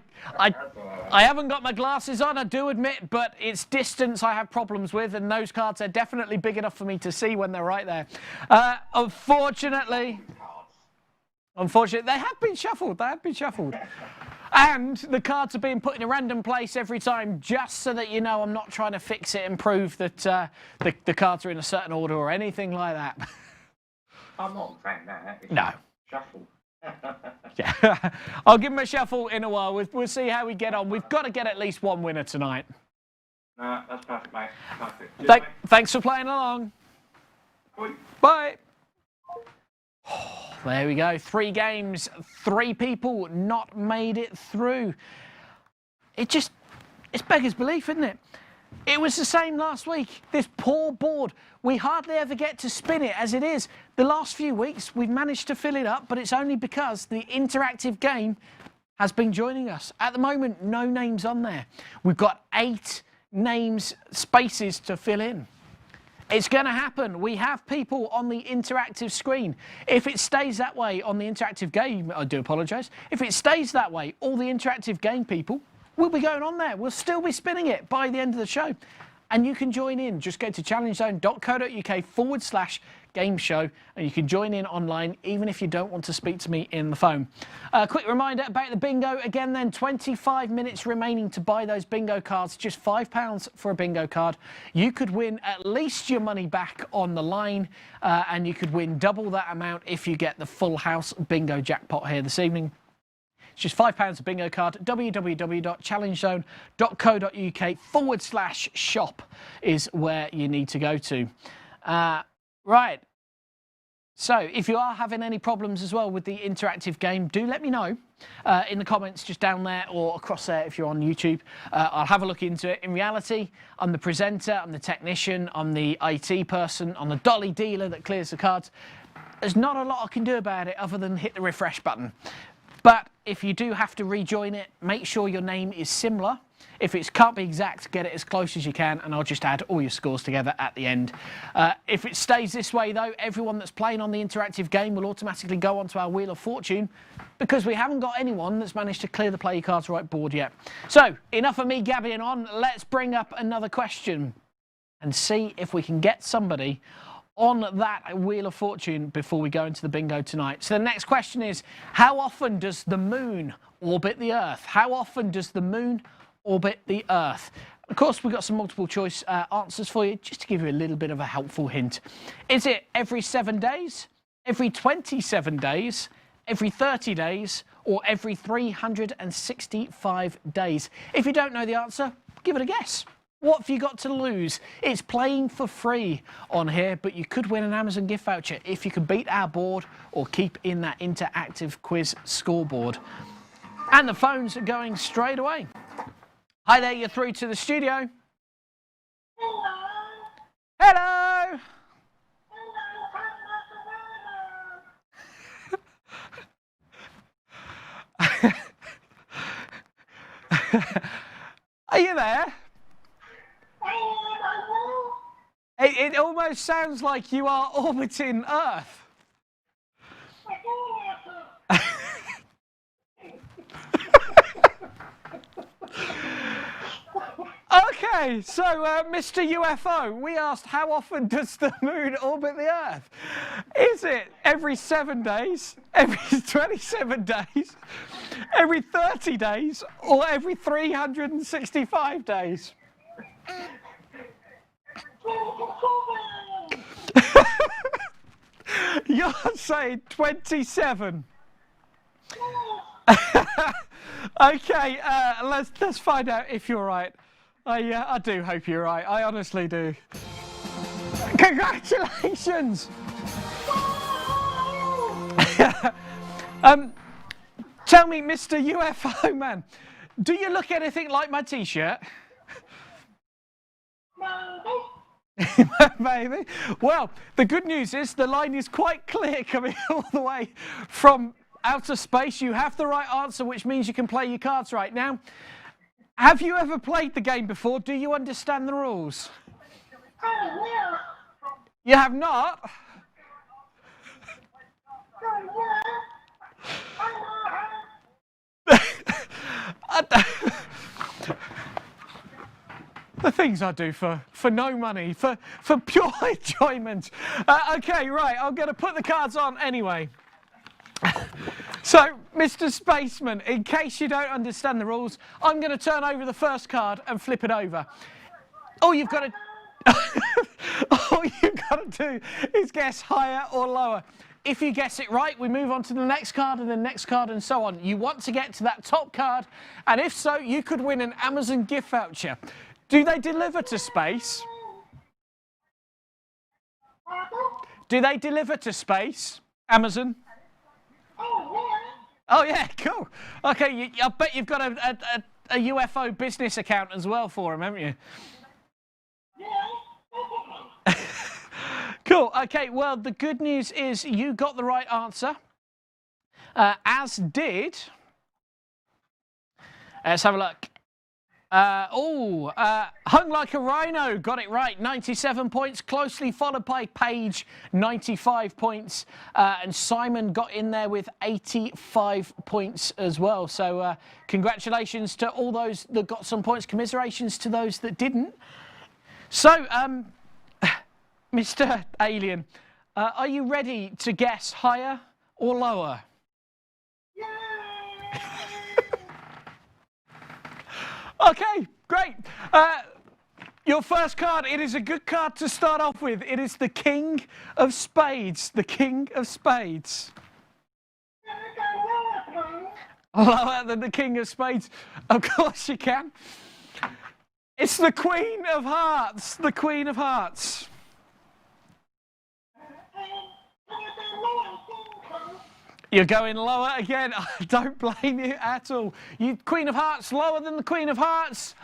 haven't got my glasses on, I do admit, but it's distance I have problems with, and those cards are definitely big enough for me to see when they're right there. Unfortunately, they have been shuffled. They have been shuffled. And the cards are being put in a random place every time, just so that you know I'm not trying to fix it and prove that the cards are in a certain order or anything like that. I'm not saying that. It's no. Shuffle. Yeah, I'll give him a shuffle in a while. We'll see how we get on. We've got to get at least 1 winner tonight. No, that's perfect, mate. Perfect. Cheers, mate. Thanks for playing along. Bye. Bye. Oh, there we go. 3 games, 3 people not made it through. It's beggars belief, isn't it? It was the same last week. This poor board, we hardly ever get to spin it as it is. The last few weeks, we've managed to fill it up, but it's only because the interactive game has been joining us. At the moment, no names on there. We've got 8 names, spaces to fill in. It's going to happen. We have people on the interactive screen. If it stays that way on the interactive game, I do apologise. If it stays that way, all the interactive game people will be going on there. We'll still be spinning it by the end of the show. And you can join in. Just go to challengezone.co.uk/GameShow and you can join in online even if you don't want to speak to me in the phone. Quick reminder about the bingo. Again then, 25 minutes remaining to buy those bingo cards. Just £5 for a bingo card. You could win at least your money back on the line and you could win double that amount if you get the full house bingo jackpot here this evening. It's just £5 a bingo card. www.challengezone.co.uk/shop is where you need to go to. Right. So if you are having any problems as well with the interactive game, do let me know in the comments just down there or across there if you're on YouTube. I'll have a look into it. In reality, I'm the presenter, I'm the technician, I'm the IT person, I'm the dolly dealer that clears the cards. There's not a lot I can do about it other than hit the refresh button. But if you do have to rejoin it, make sure your name is similar If it can't be exact, get it as close as you can, and I'll just add all your scores together at the end. If it stays this way, though, everyone that's playing on the interactive game will automatically go onto our Wheel of Fortune, because we haven't got anyone that's managed to clear the Play Your Cards Right board yet. So, enough of me gabbing on. Let's bring up another question and see if we can get somebody on that Wheel of Fortune before we go into the bingo tonight. So the next question is, how often does the moon orbit the Earth? How often does the moon orbit the Earth? Of course, we've got some multiple choice answers for you, just to give you a little bit of a helpful hint. Is it every 7 days, every 27 days, every 30 days, or every 365 days? If you don't know the answer, give it a guess. What have you got to lose? It's playing for free on here, but you could win an Amazon gift voucher if you can beat our board or keep in that interactive quiz scoreboard. And the phones are going straight away. Hi there, you're through to the studio. Hello. Are you there? It almost sounds like you are orbiting Earth. Okay, so Mr. UFO, we asked how often does the moon orbit the Earth? Is it every 7 days, every 27 days, every 30 days, or every 365 days? You're saying 27. Okay, let's find out if you're right. I do hope you're right. I honestly do. Congratulations! Tell me, Mr. UFO man, do you look anything like my T-shirt? Maybe. Well, the good news is the line is quite clear coming all the way from outer space. You have the right answer, which means you can play your cards right now. Have you ever played the game before? Do you understand the rules? You have not? The things I do for no money, for pure enjoyment. Okay, right, I'm going to put the cards on anyway. So, Mr. Spaceman, in case you don't understand the rules, I'm going to turn over the first card and flip it over. All you've got to do is guess higher or lower. If you guess it right, we move on to the next card and the next card and so on. You want to get to that top card, and if so, you could win an Amazon gift voucher. Do they deliver to space? Do they deliver to space? Amazon? Oh yeah, cool. Okay, I bet you've got a UFO business account as well for them, haven't you? Cool. Okay, well, the good news is you got the right answer, as did... Let's have a look. Hung Like a Rhino got it right, 97 points, closely followed by Paige, 95 points, and Simon got in there with 85 points as well. So congratulations to all those that got some points, commiserations to those that didn't. So, Mr. Alien, are you ready to guess higher or lower? Okay, great. Your first card, it is a good card to start off with. It is the King of Spades. The King of Spades. Lower than the King of Spades? Of course you can. It's the Queen of Hearts. The Queen of Hearts. You're going lower again. I don't blame you at all. You Queen of Hearts lower than the Queen of Hearts.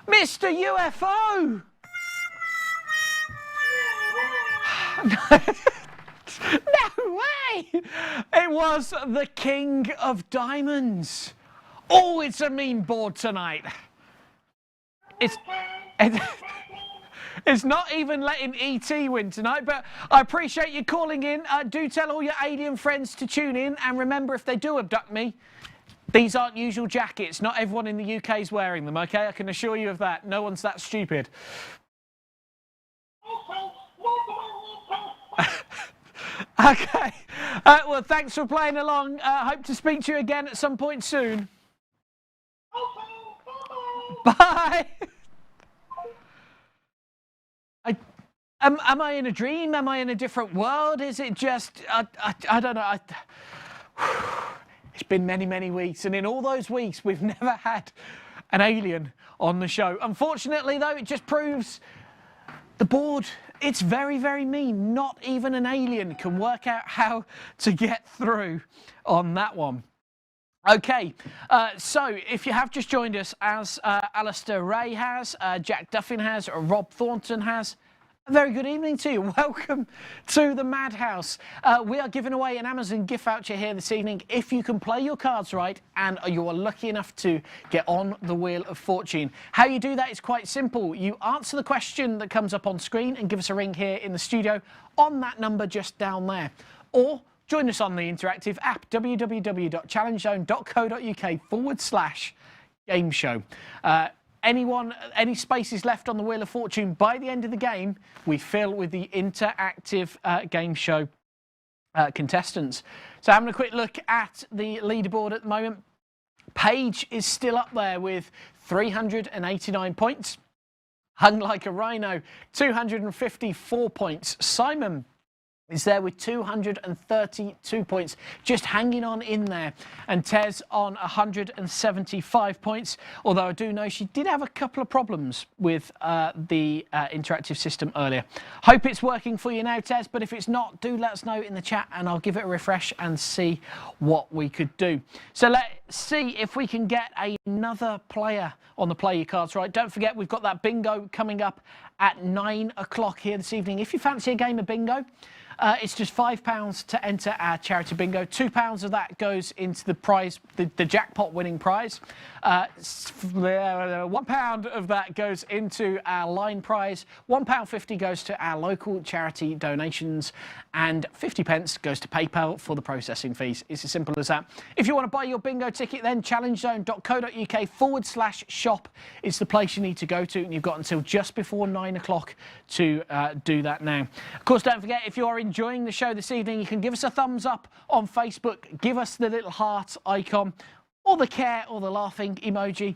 Mr. UFO! No way! It was the King of Diamonds. Oh, it's a mean board tonight. It's not even letting ET win tonight, but I appreciate you calling in. Do tell all your alien friends to tune in, and remember, if they do abduct me, these aren't usual jackets. Not everyone in the UK is wearing them, okay? I can assure you of that. No one's that stupid. Okay. Well, thanks for playing along. Hope to speak to you again at some point soon. Bye. Am I in a dream? Am I in a different world? Is it just... I don't know. It's been many, many weeks, and in all those weeks, we've never had an alien on the show. Unfortunately, though, it just proves the board, it's very, very mean. Not even an alien can work out how to get through on that one. Okay, so if you have just joined us, as Alistair Ray has, Jack Duffin has, Rob Thornton has, a very good evening to you. Welcome to the Madhouse. We are giving away an Amazon gift voucher here this evening if you can play your cards right and you are lucky enough to get on the Wheel of Fortune. How you do that is quite simple. You answer the question that comes up on screen and give us a ring here in the studio on that number just down there. Or join us on the interactive app, www.challengezone.co.uk/GameShow. Any spaces left on the Wheel of Fortune by the end of the game, we fill with the interactive game show contestants. So having a quick look at the leaderboard at the moment, Paige is still up there with 389 points. Hung like a rhino, 254 points. Simon is there with 232 points, just hanging on in there. And Tez on 175 points, although I do know she did have a couple of problems with the interactive system earlier. Hope it's working for you now, Tez, but if it's not, do let us know in the chat and I'll give it a refresh and see what we could do. So let's see if we can get another player on the Play Your Cards Right. Don't forget, we've got that bingo coming up at 9 o'clock here this evening. If you fancy a game of bingo, it's just £5 to enter our charity bingo. £2 of that goes into the prize, the jackpot winning prize. £1 of that goes into our line prize. £1.50 goes to our local charity donations, and 50p goes to PayPal for the processing fees. It's as simple as that. If you want to buy your bingo ticket, then challengezone.co.uk/shop is the place you need to go to, and you've got until just before 9 o'clock to do that now. Of course, don't forget, if you are enjoying the show this evening, you can give us a thumbs up on Facebook, give us the little heart icon, or the care or the laughing emoji.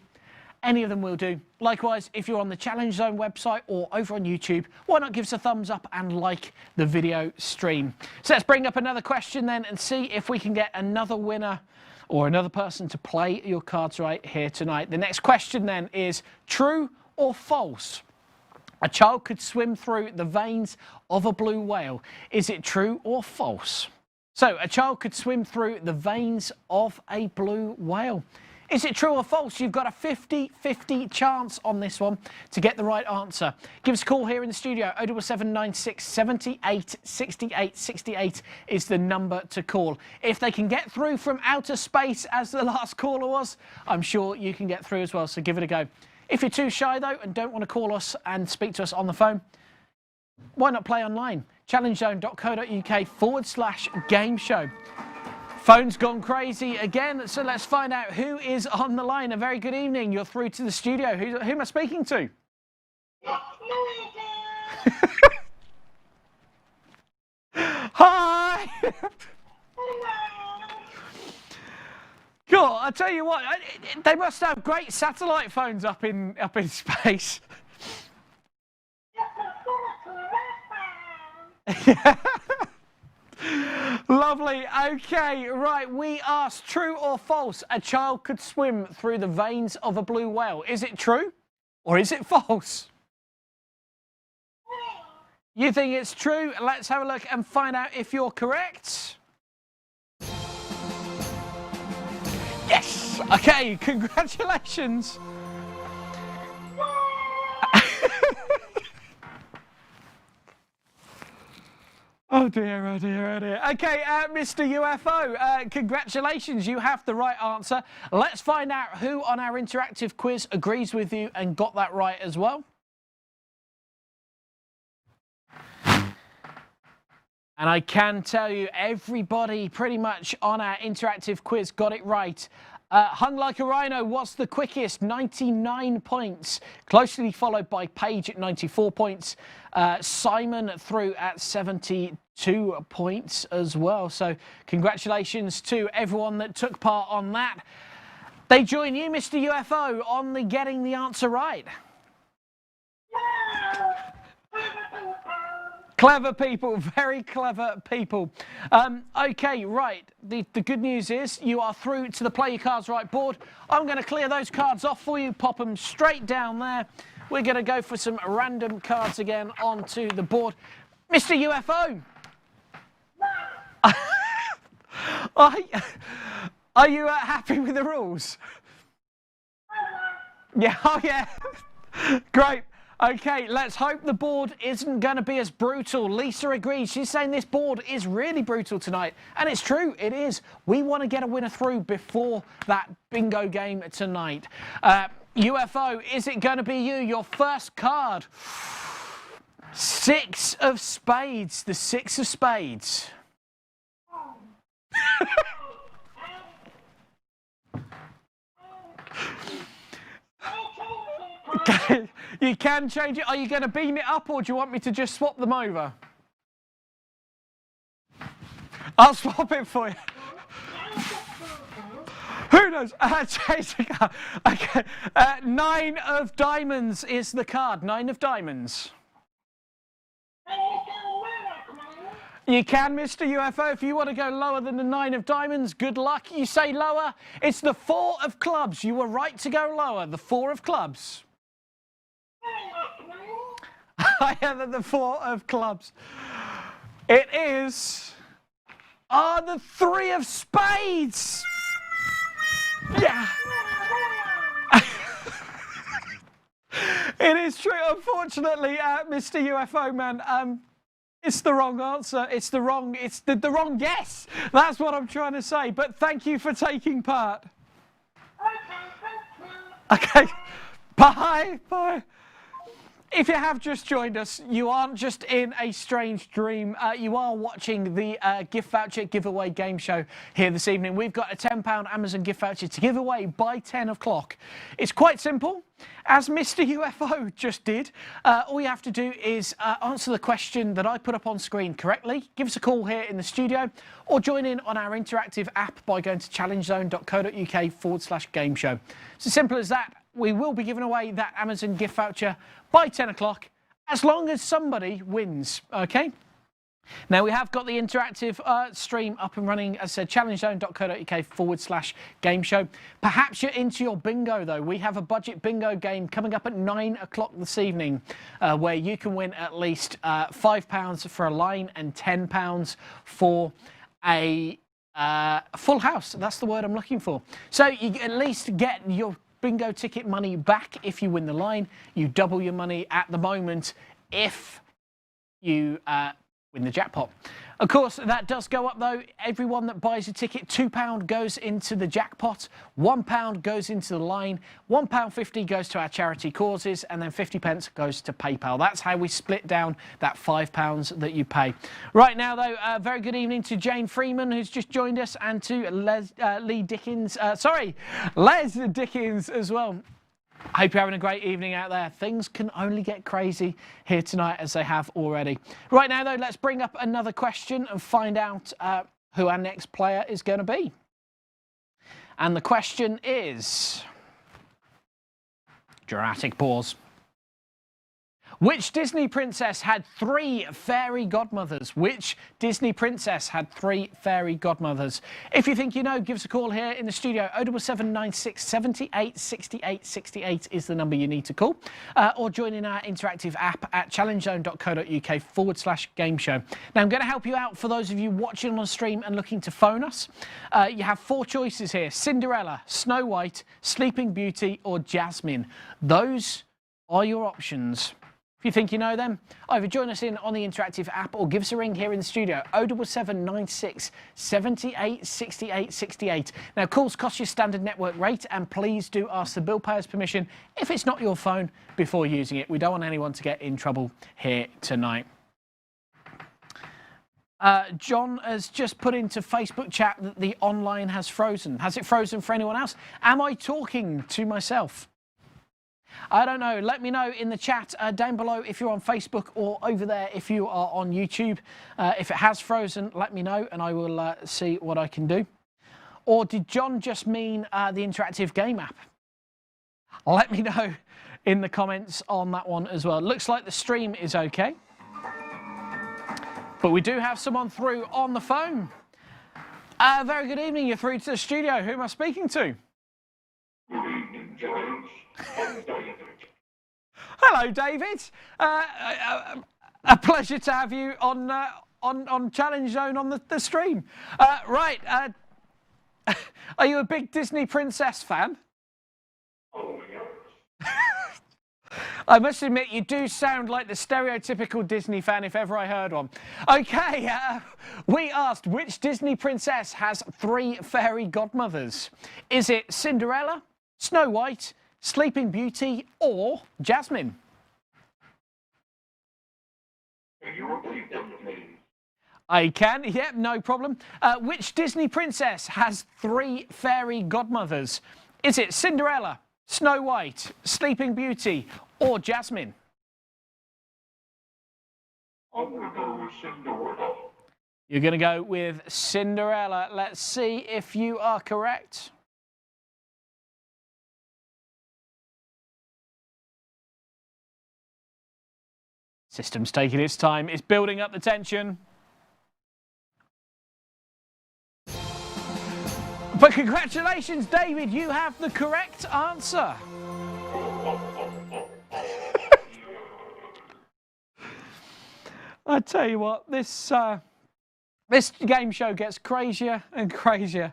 Any of them will do. Likewise, if you're on the Challenge Zone website or over on YouTube, why not give us a thumbs up and like the video stream? So let's bring up another question then and see if we can get another winner or another person to play your cards right here tonight. The next question then is true or false? A child could swim through the veins of a blue whale. Is it true or false? So, a child could swim through the veins of a blue whale. Is it true or false? You've got a 50-50 chance on this one to get the right answer. Give us a call here in the studio. 07796 78 68 68 is the number to call. If they can get through from outer space, as the last caller was, I'm sure you can get through as well, so give it a go. If you're too shy, though, and don't want to call us and speak to us on the phone, why not play online? challengezone.co.uk/game show. Phone's gone crazy again, so let's find out who is on the line. A very good evening. You're through to the studio. Who am I speaking to? Hi! God, I tell you what, they must have great satellite phones up in space. Lovely. Okay, right. We asked true or false. A child could swim through the veins of a blue whale. Is it true or is it false? You think it's true? Let's have a look and find out if you're correct. Yes! Okay, congratulations. Oh dear, oh dear, oh dear. Okay, Mr. UFO, congratulations, you have the right answer. Let's find out who on our interactive quiz agrees with you and got that right as well. And I can tell you, everybody pretty much on our interactive quiz got it right. Hung Like a Rhino was the quickest, 99 points, closely followed by Paige at 94 points. Simon through at 72 points as well. So congratulations to everyone that took part on that. They join you, Mr. UFO, on the getting the answer right. Clever people, very clever people. Okay, right. The good news is you are through to the Play Your Cards Right board. I'm going to clear those cards off for you, pop them straight down there. We're going to go for some random cards again onto the board. Mr. UFO! Are you happy with the rules? Yeah, oh yeah. Great. Okay, let's hope the board isn't going to be as brutal. Lisa agrees. She's saying this board is really brutal tonight. And it's true, it is. We want to get a winner through before that bingo game tonight. UFO, is it going to be you? Your first card. 6 of spades. The 6 of spades. Okay, you can change it. Are you going to beam it up or do you want me to just swap them over? I'll swap it for you. Who knows? Change the card. Okay, 9 of diamonds is the card. 9 of diamonds. You can, Mr. UFO, if you want to go lower than the 9 of diamonds, good luck. You say lower. It's the 4 of clubs. You were right to go lower. The 4 of clubs. Higher than the 4 of clubs. It is... the 3 of spades. Yeah. It is true. Unfortunately, Mr. UFO man, it's the wrong answer. It's the wrong guess. That's what I'm trying to say. But thank you for taking part. Okay. Bye. Bye. If you have just joined us, you aren't just in a strange dream. You are watching the gift voucher giveaway game show here this evening. We've got a £10 Amazon gift voucher to give away by 10 o'clock. It's quite simple. As Mr. UFO just did, all you have to do is answer the question that I put up on screen correctly. Give us a call here in the studio or join in on our interactive app by going to challengezone.co.uk/game show. It's as simple as that. We will be giving away that Amazon gift voucher by 10 o'clock, as long as somebody wins, okay? Now, we have got the interactive stream up and running, as I said, challengezone.co.uk/game show. Perhaps you're into your bingo, though. We have a budget bingo game coming up at 9 o'clock this evening, where you can win at least £5 for a line and £10 for a full house. That's the word I'm looking for. So you at least get your bingo ticket money back if you win the line. You double your money at the moment if you win the jackpot. Of course, that does go up though. Everyone that buys a ticket, £2 goes into the jackpot, £1 goes into the line, £1.50 goes to our charity causes, and then 50p goes to PayPal. That's how we split down that £5 that you pay. Right now though, very good evening to Jane Freeman, who's just joined us, and to Les Dickens as well. I hope you're having a great evening out there. Things can only get crazy here tonight, as they have already. Right now, though, let's bring up another question and find out who our next player is going to be. And the question is... dramatic pause. Which Disney princess had 3 fairy godmothers? Which Disney princess had 3 fairy godmothers? If you think you know, give us a call here in the studio. 07796 78 68 68 is the number you need to call. Or join in our interactive app at challengezone.co.uk/game show. Now, I'm going to help you out for those of you watching on the stream and looking to phone us. You have 4 choices here: Cinderella, Snow White, Sleeping Beauty, or Jasmine. Those are your options. If you think you know them, either join us in on the interactive app or give us a ring here in the studio, 07796 78 68 68. Now, calls cost you standard network rate, and please do ask the bill payer's permission if it's not your phone before using it. We don't want anyone to get in trouble here tonight. John has just put into Facebook chat that the online has frozen. Has it frozen for anyone else? Am I talking to myself? I don't know. Let me know in the chat down below if you're on Facebook, or over there if you are on YouTube. If it has frozen, let me know and I will see what I can do. Or did John just mean the interactive game app? Let me know in the comments on that one as well. Looks like the stream is okay. But we do have someone through on the phone. Very good evening. You're through to the studio. Who am I speaking to? Good evening, James. I'm David. Hello, David. A pleasure to have you on Challenge Zone on the stream. Right. Are you a big Disney princess fan? Oh, yes. I must admit, you do sound like the stereotypical Disney fan if ever I heard one. Okay, we asked which Disney princess has 3 fairy godmothers. Is it Cinderella, Snow White, Sleeping Beauty, or Jasmine? Can you repeat that, please? I can, yep, no problem. Which Disney princess has 3 fairy godmothers? Is it Cinderella, Snow White, Sleeping Beauty, or Jasmine? I'm going to go with Cinderella. You're going to go with Cinderella. Let's see if you are correct. System's taking its time. It's building up the tension. But congratulations, David. You have the correct answer. I tell you what, this game show gets crazier and crazier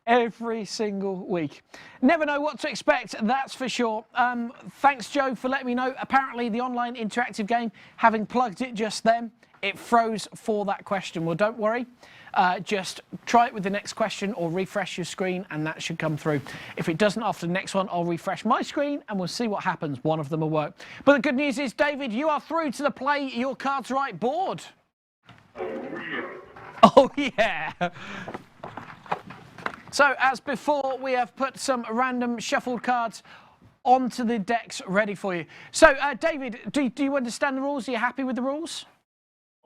every single week. Never know what to expect, that's for sure. Thanks, Joe, for letting me know. Apparently, the online interactive game, having plugged it just then, it froze for that question. Well, don't worry. Just try it with the next question or refresh your screen and that should come through. If it doesn't after the next one, I'll refresh my screen and we'll see what happens. One of them will work. But the good news is, David, you are through to the Play Your Cards Right board. Oh, yeah. So, as before, we have put some random shuffled cards onto the decks ready for you. So, David, do you understand the rules? Are you happy with the rules?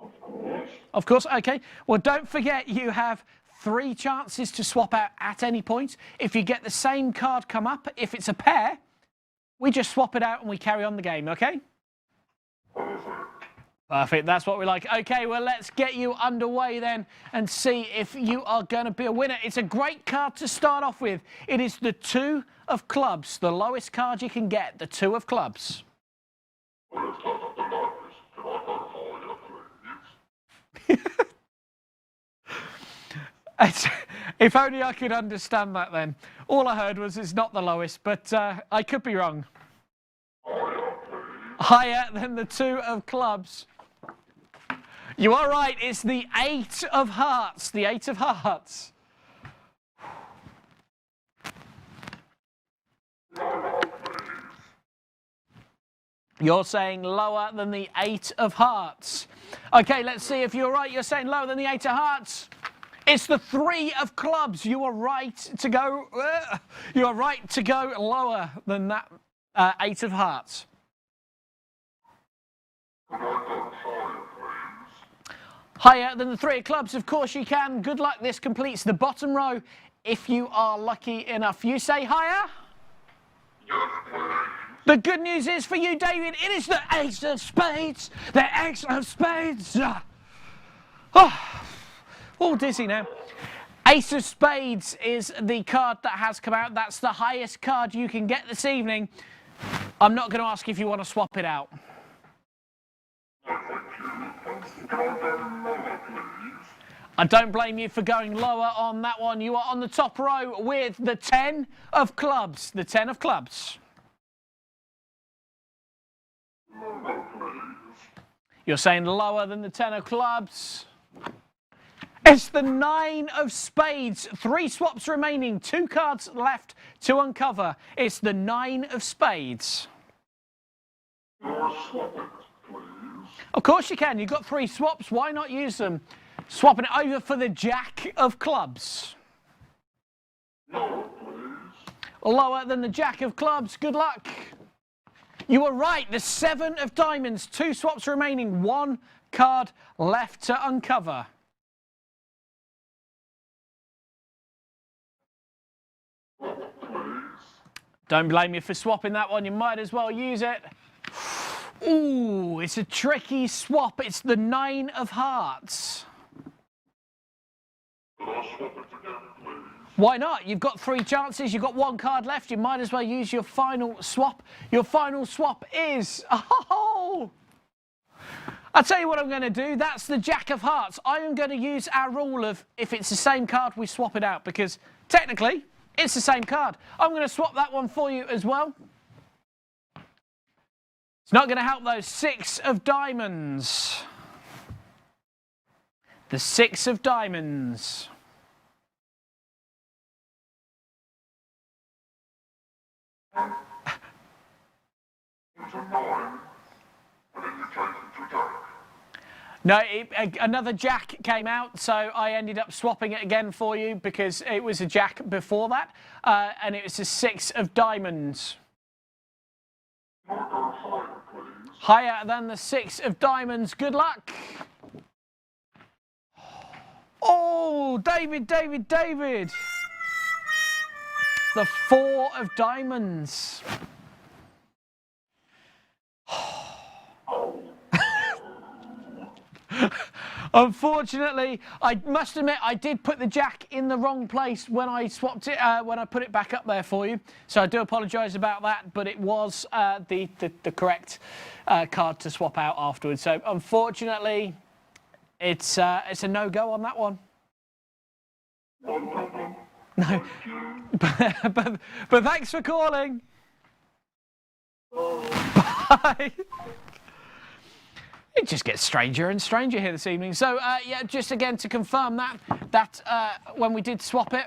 Of course. Of course, okay. Well, don't forget you have 3 chances to swap out at any point. If you get the same card come up, if it's a pair, we just swap it out and we carry on the game, okay? Perfect, that's what we like. Okay, well, let's get you underway then and see if you are going to be a winner. It's a great card to start off with. It is the 2 of clubs, the lowest card you can get, the 2 of clubs. If only I could understand that then. All I heard was it's not the lowest, but I could be wrong. Higher than the 2 of clubs. You are right, it's the 8 of hearts. The 8 of hearts. You're saying lower than the 8 of hearts. Okay, let's see if you're right. You're saying lower than the 8 of hearts. It's the 3 of clubs. You are right to go. You are right to go lower than that 8 of hearts. Higher than the 3 of clubs, of course you can. Good luck. This completes the bottom row. If you are lucky enough, you say higher. The good news is for you, David, it is the Ace of Spades. The Ace of Spades. Oh, all dizzy now. Ace of Spades is the card that has come out. That's the highest card you can get this evening. I'm not going to ask if you want to swap it out. I don't blame you for going lower on that one. You are on the top row with the 10 of clubs. The 10 of clubs. You're saying lower than the 10 of clubs. It's the 9 of spades. 3 swaps remaining, 2 cards left to uncover. It's the 9 of spades. Of course you can. You've got 3 swaps. Why not use them? Swapping it over for the Jack of clubs. Lower than the Jack of clubs. Good luck. You were right. The 7 of diamonds. 2 swaps remaining. 1 card left to uncover. Don't blame you for swapping that one. You might as well use it. Ooh, it's a tricky swap. It's the 9 of hearts. Why not? You've got 3 chances. You've got 1 card left. You might as well use your final swap. Your final swap is... Oh! I'll tell you what I'm going to do. That's the Jack of hearts. I am going to use our rule of if it's the same card, we swap it out. Because technically, it's the same card. I'm going to swap that one for you as well. It's not going to help those 6 of diamonds. The 6 of diamonds. No, another Jack came out, so I ended up swapping it again for you because it was a Jack before that, and it was a 6 of diamonds. Higher than the 6 of diamonds. Good luck. Oh, David. The 4 of diamonds. Unfortunately, I must admit I did put the Jack in the wrong place when I swapped it, when I put it back up there for you. So I do apologise about that, but it was the correct card to swap out afterwards. So unfortunately, it's a no-go on that one. No, but thanks for calling. Bye. It just gets stranger and stranger here this evening. So, yeah, just again to confirm that when we did swap it,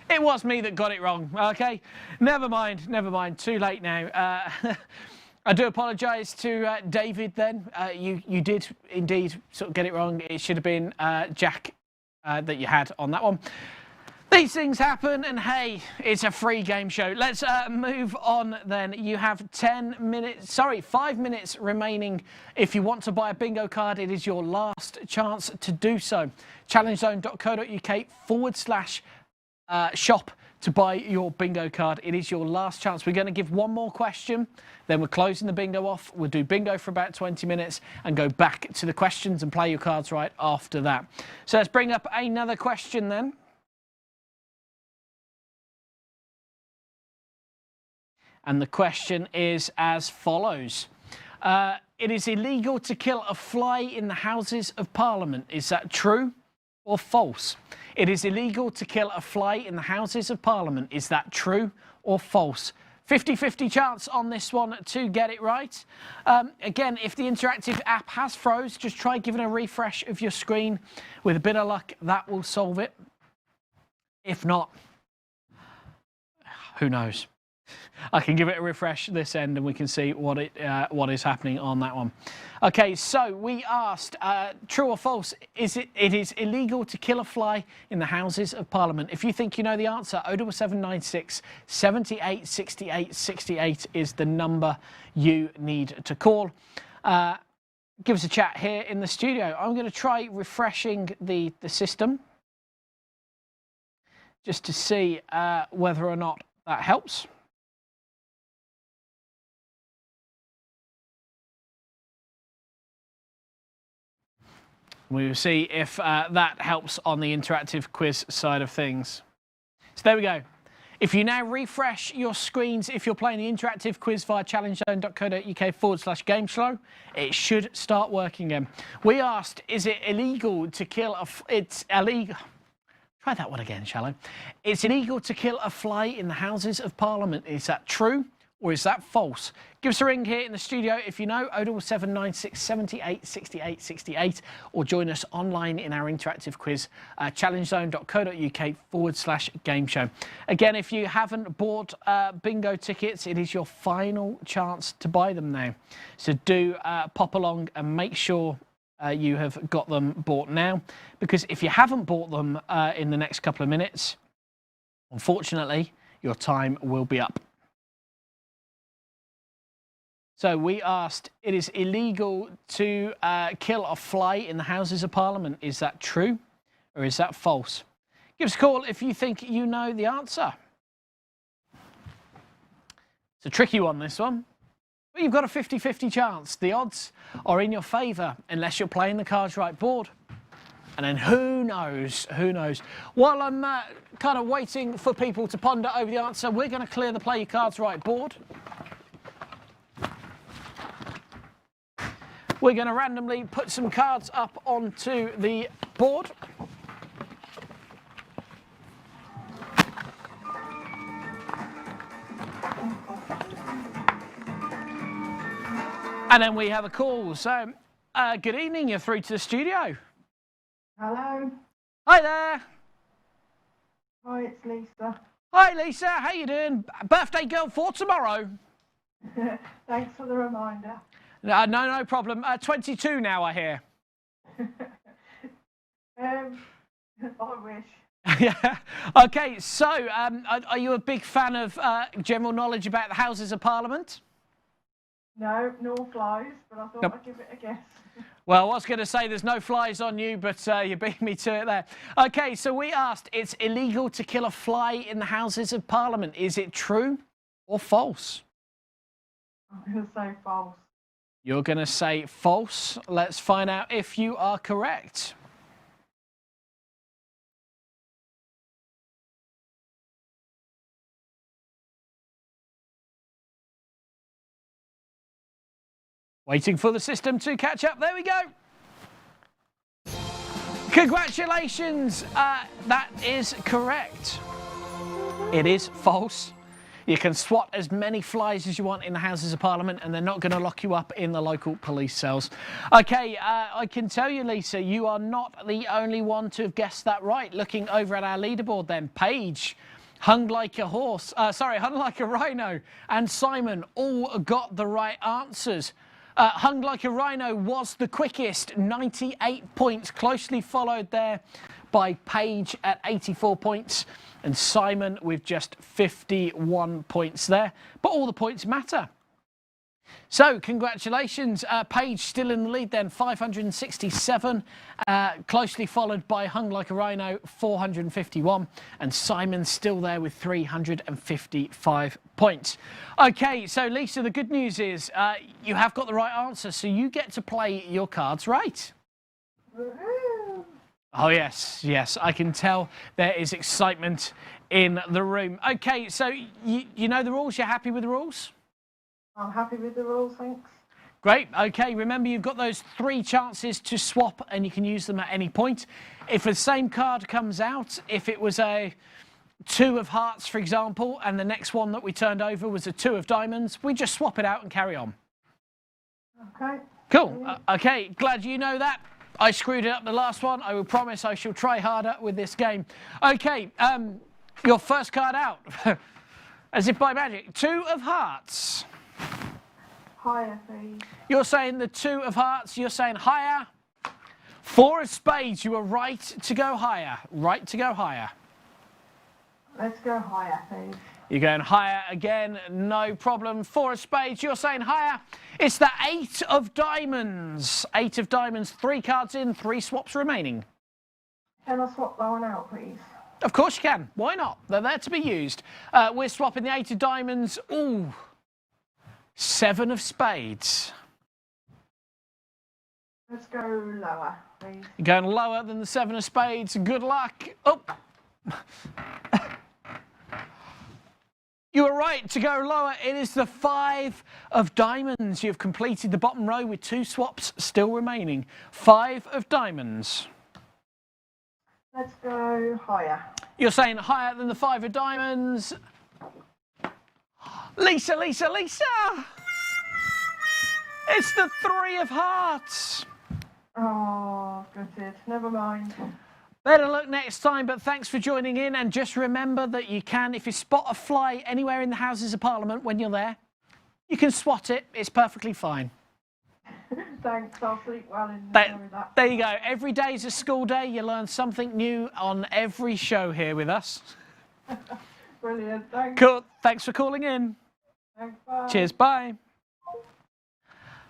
it was me that got it wrong, okay? Never mind, too late now. I do apologise to David then. You did indeed sort of get it wrong. It should have been Jack that you had on that one. These things happen, and hey, it's a free game show. Let's move on then. You have 5 minutes remaining. If you want to buy a bingo card, it is your last chance to do so. ChallengeZone.co.uk/shop to buy your bingo card. It is your last chance. We're going to give one more question, then we're closing the bingo off. We'll do bingo for about 20 minutes and go back to the questions and play your cards right after that. So let's bring up another question then. And the question is as follows. It is illegal to kill a fly in the Houses of Parliament. Is that true or false? It is illegal to kill a fly in the Houses of Parliament. Is that true or false? 50-50 chance on this one to get it right. Again, if the interactive app has froze, just try giving a refresh of your screen. With a bit of luck, that will solve it. If not, who knows? I can give it a refresh this end and we can see what is happening on that one. Okay, so we asked, true or false, it is illegal to kill a fly in the Houses of Parliament. If you think you know the answer, 07796 78 68 68 is the number you need to call. Give us a chat here in the studio. I'm going to try refreshing the system just to see whether or not that helps. We will see if that helps on the interactive quiz side of things. So there we go. If you now refresh your screens, if you're playing the interactive quiz via challengezone.co.uk/GameShow, it should start working again. We asked, is it illegal to kill it's illegal. Try that one again, shall I? It's illegal to kill a fly in the Houses of Parliament. Is that true or is that false? Give us a ring here in the studio if you know, 07796 78 68 68, or join us online in our interactive quiz, challengezone.co.uk/GameShow. Again, if you haven't bought bingo tickets, it is your final chance to buy them now. So do pop along and make sure you have got them bought now, because if you haven't bought them in the next couple of minutes, unfortunately, your time will be up. So we asked, it is illegal to kill a fly in the Houses of Parliament. Is that true or is that false? Give us a call if you think you know the answer. It's a tricky one, this one. But you've got a 50-50 chance. The odds are in your favour unless you're playing the Cards Right board. And then who knows, who knows. While I'm kind of waiting for people to ponder over the answer, we're going to clear the Play Your Cards Right board. We're going to randomly put some cards up onto the board. And then we have a call. So, good evening, you're through to the studio. Hello. Hi there. Hi, it's Lisa. Hi Lisa, how you doing? Birthday girl for tomorrow. Thanks for the reminder. No problem. 22 now, I hear. I wish. Yeah. Okay, so are you a big fan of general knowledge about the Houses of Parliament? No, no flies, but I thought I'd give it a guess. Well, I was going to say there's no flies on you, but you beat me to it there. Okay, so we asked, it's illegal to kill a fly in the Houses of Parliament. Is it true or false? I'm going to say false. You're going to say false. Let's find out if you are correct. Waiting for the system to catch up. There we go. Congratulations. That is correct. It is false. You can swat as many flies as you want in the Houses of Parliament and they're not going to lock you up in the local police cells. Okay, I can tell you, Lisa, you are not the only one to have guessed that right. Looking over at our leaderboard then, Paige, hung like a horse, hung like a rhino, and Simon all got the right answers. Hung like a rhino was the quickest, 98 points, closely followed there by Paige at 84 points and Simon with just 51 points there. But all the points matter. So congratulations, Paige still in the lead then, 567, closely followed by Hung Like a Rhino, 451, and Simon still there with 355 points. Okay, so Lisa, the good news is you have got the right answer, so you get to play your cards right. Woohoo! Oh yes, yes, I can tell there is excitement in the room. Okay, so you know the rules, you're happy with the rules? I'm happy with the rules, thanks. Great, okay, remember you've got those 3 chances to swap and you can use them at any point. If the same card comes out, if it was a 2 of hearts, for example, and the next one that we turned over was a 2 of diamonds, we just swap it out and carry on. Okay. Cool, okay, glad you know that. I screwed it up the last one. I will promise I shall try harder with this game. Okay, your first card out, as if by magic, 2 of hearts. Higher, please. You're saying the 2 of hearts, you're saying higher. 4 of spades, you were right to go higher. Right to go higher. Let's go higher, please. You're going higher again, no problem. 4 of spades, you're saying higher. It's the 8 of diamonds. 8 of diamonds, 3 cards in, 3 swaps remaining. Can I swap that one out, please? Of course you can. Why not? They're there to be used. We're swapping the 8 of diamonds. Ooh. 7 of spades. Let's go lower, please. You're going lower than the 7 of spades. Good luck. Oh. You were right to go lower. It is the 5 of diamonds. You've completed the bottom row with 2 swaps still remaining. 5 of diamonds. Let's go higher. You're saying higher than the 5 of diamonds. Lisa, Lisa, Lisa! It's the 3 of hearts. Oh, gutted. Never mind. Better luck next time, but thanks for joining in. And just remember that you can, if you spot a fly anywhere in the Houses of Parliament when you're there, you can swat it. It's perfectly fine. Thanks, I'll sleep well in with that. There you go. Every day is a school day. You learn something new on every show here with us. Brilliant, thanks. Cool. Thanks for calling in. Thanks, bye. Cheers, bye.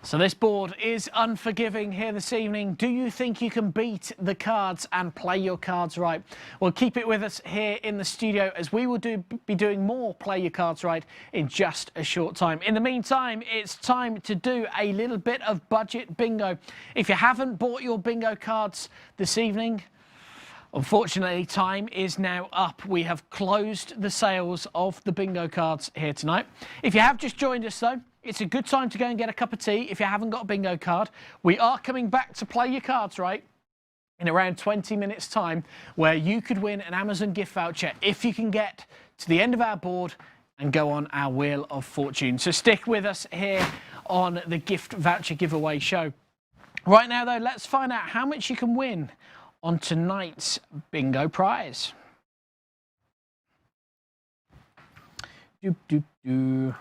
So this board is unforgiving here this evening. Do you think you can beat the cards and play your cards right? Well, keep it with us here in the studio as we will be doing more Play Your Cards Right in just a short time. In the meantime, it's time to do a little bit of budget bingo. If you haven't bought your bingo cards this evening, unfortunately, time is now up. We have closed the sales of the bingo cards here tonight. If you have just joined us, though, it's a good time to go and get a cup of tea if you haven't got a bingo card. We are coming back to Play Your Cards Right in around 20 minutes' time, where you could win an Amazon gift voucher if you can get to the end of our board and go on our Wheel of Fortune. So stick with us here on the gift voucher giveaway show. Right now, though, let's find out how much you can win on tonight's bingo prize. Doop, doop, doo.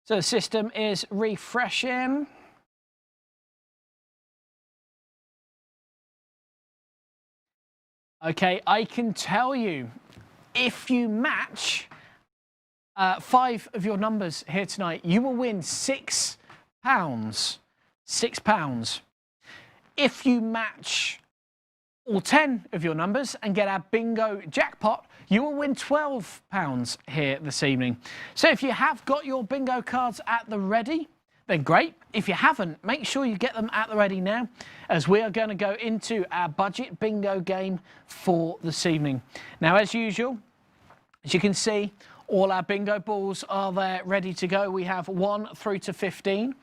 So the system is refreshing. Okay, I can tell you, if you match 5 of your numbers here tonight, you will win £6. £6. If you match all 10 of your numbers and get our bingo jackpot, you will win £12 here this evening. So if you have got your bingo cards at the ready, then great. If you haven't, make sure you get them at the ready now, as we are going to go into our budget bingo game for this evening. Now, as usual, as you can see, all our bingo balls are there ready to go. We have 1 through to 15.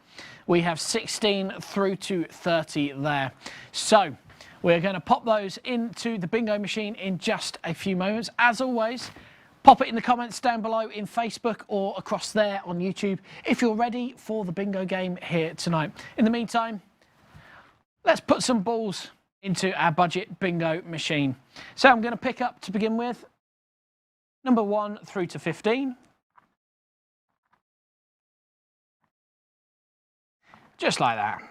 We have 16 through to 30 there. So we're going to pop those into the bingo machine in just a few moments. As always, pop it in the comments down below in Facebook or across there on YouTube if you're ready for the bingo game here tonight. In the meantime, let's put some balls into our budget bingo machine. So I'm going to pick up, to begin with, number 1 through to 15. Just like that.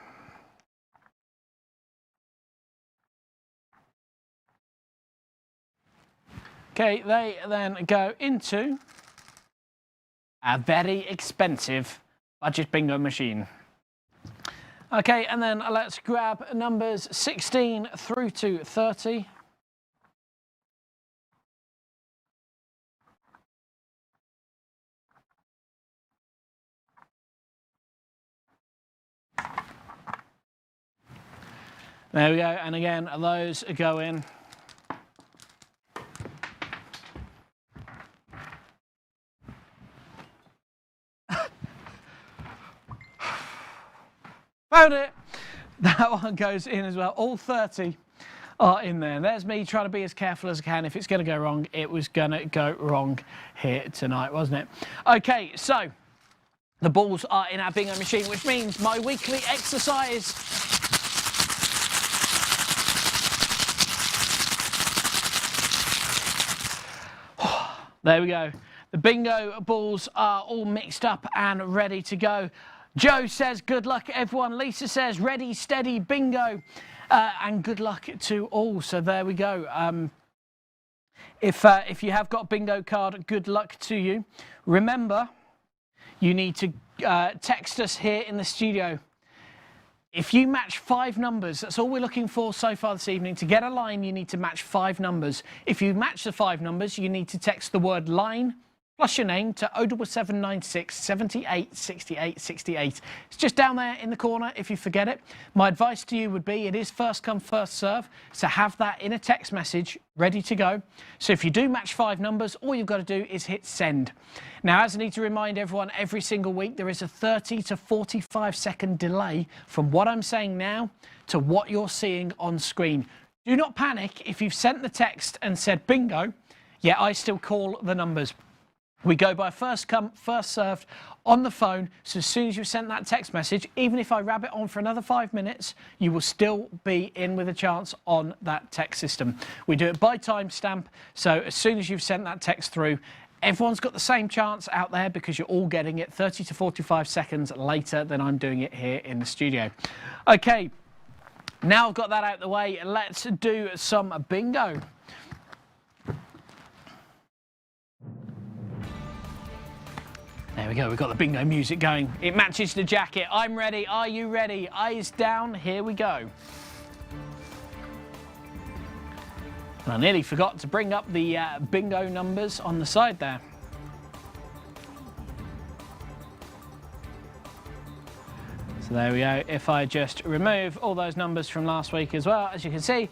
Okay, they then go into a very expensive budget bingo machine. Okay, and then let's grab numbers 16 through to 30. There we go, and again, those go in. Found it! That one goes in as well. All 30 are in there. There's me trying to be as careful as I can. If it's going to go wrong, it was going to go wrong here tonight, wasn't it? Okay, so the balls are in our bingo machine, which means my weekly exercise. There we go. The bingo balls are all mixed up and ready to go. Joe says, good luck, everyone. Lisa says, ready, steady, bingo. And good luck to all. So there we go. If you have got a bingo card, good luck to you. Remember, you need to text us here in the studio. If you match 5 numbers, that's all we're looking for so far this evening. To get a line, you need to match 5 numbers. If you match the 5 numbers, you need to text the word line plus your name to 07796 78 68 68. It's just down there in the corner if you forget it. My advice to you would be, it is first come, first serve, so have that in a text message ready to go. So if you do match 5 numbers, all you've got to do is hit send. Now, as I need to remind everyone every single week, there is a 30 to 45 second delay from what I'm saying now to what you're seeing on screen. Do not panic if you've sent the text and said bingo, yet I still call the numbers. We go by first come, first served on the phone. So as soon as you've sent that text message, even if I wrap it on for another 5 minutes, you will still be in with a chance on that text system. We do it by timestamp. So as soon as you've sent that text through, everyone's got the same chance out there because you're all getting it 30 to 45 seconds later than I'm doing it here in the studio. Okay, now I've got that out of the way, let's do some bingo. There we go, we've got the bingo music going. It matches the jacket. I'm ready, are you ready? Eyes down, here we go. And I nearly forgot to bring up the bingo numbers on the side there. So there we go. If I just remove all those numbers from last week as well, as you can see,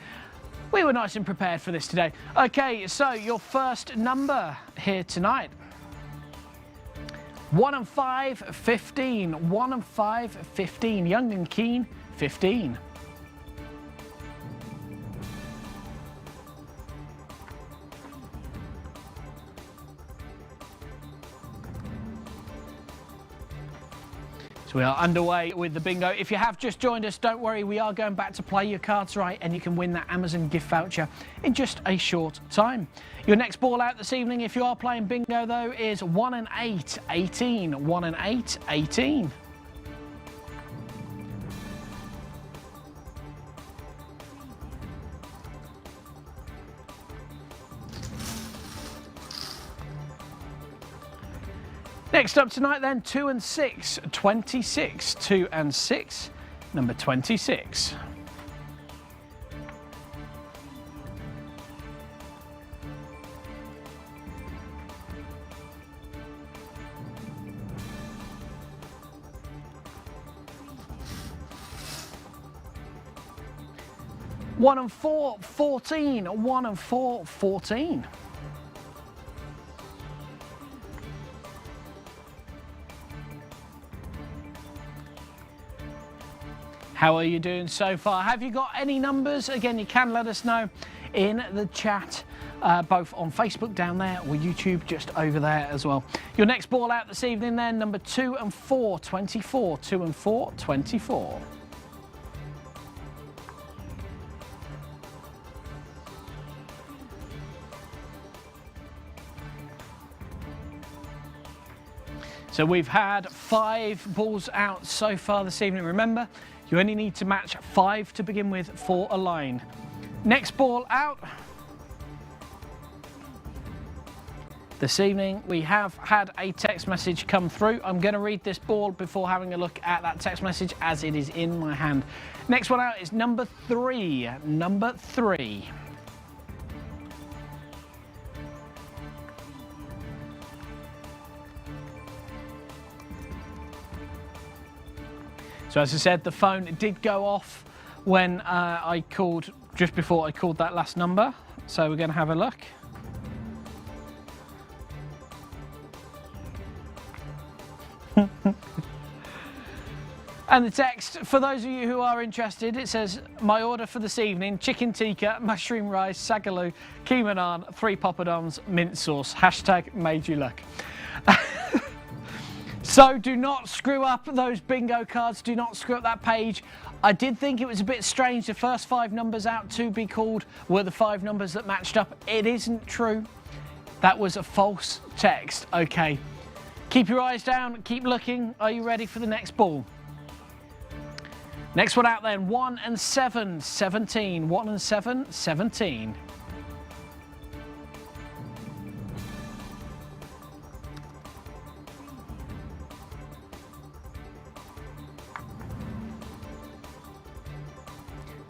we were nice and prepared for this today. Okay, so your first number here tonight. 1 and 5, 15. 1 and 5, 15. Young and keen, 15. We are underway with the bingo. If you have just joined us, don't worry, we are going back to play your cards right and you can win that Amazon gift voucher in just a short time. Your next ball out this evening, if you are playing bingo though, is 1 and 8, 18. 1 and 8, 18. Next up tonight then, 2 and 6, 26. 2 and 6, number 26. One and 4, 14. 1 and 4, 14. How are you doing so far? Have you got any numbers? Again, you can let us know in the chat, both on Facebook down there or YouTube just over there as well. Your next ball out this evening then, number 2 and 4, 24. 2 and 4, 24. So we've had 5 balls out so far this evening. Remember, you only need to match 5 to begin with for a line. Next ball out. This evening we have had a text message come through. I'm going to read this ball before having a look at that text message as it is in my hand. Next one out is number 3. Number 3. So as I said, the phone did go off when I called, just before I called that last number. So we're going to have a look. And the text, for those of you who are interested, it says, my order for this evening, chicken tikka, mushroom rice, sagaloo, keema naan, 3 poppadoms, mint sauce. Hashtag made you look. So do not screw up those bingo cards, do not screw up that page. I did think it was a bit strange the first 5 numbers out to be called were the 5 numbers that matched up. It isn't true. That was a false text. Okay, keep your eyes down, keep looking. Are you ready for the next ball? Next one out then, 1 and 7, 17. 1 and 7, 17.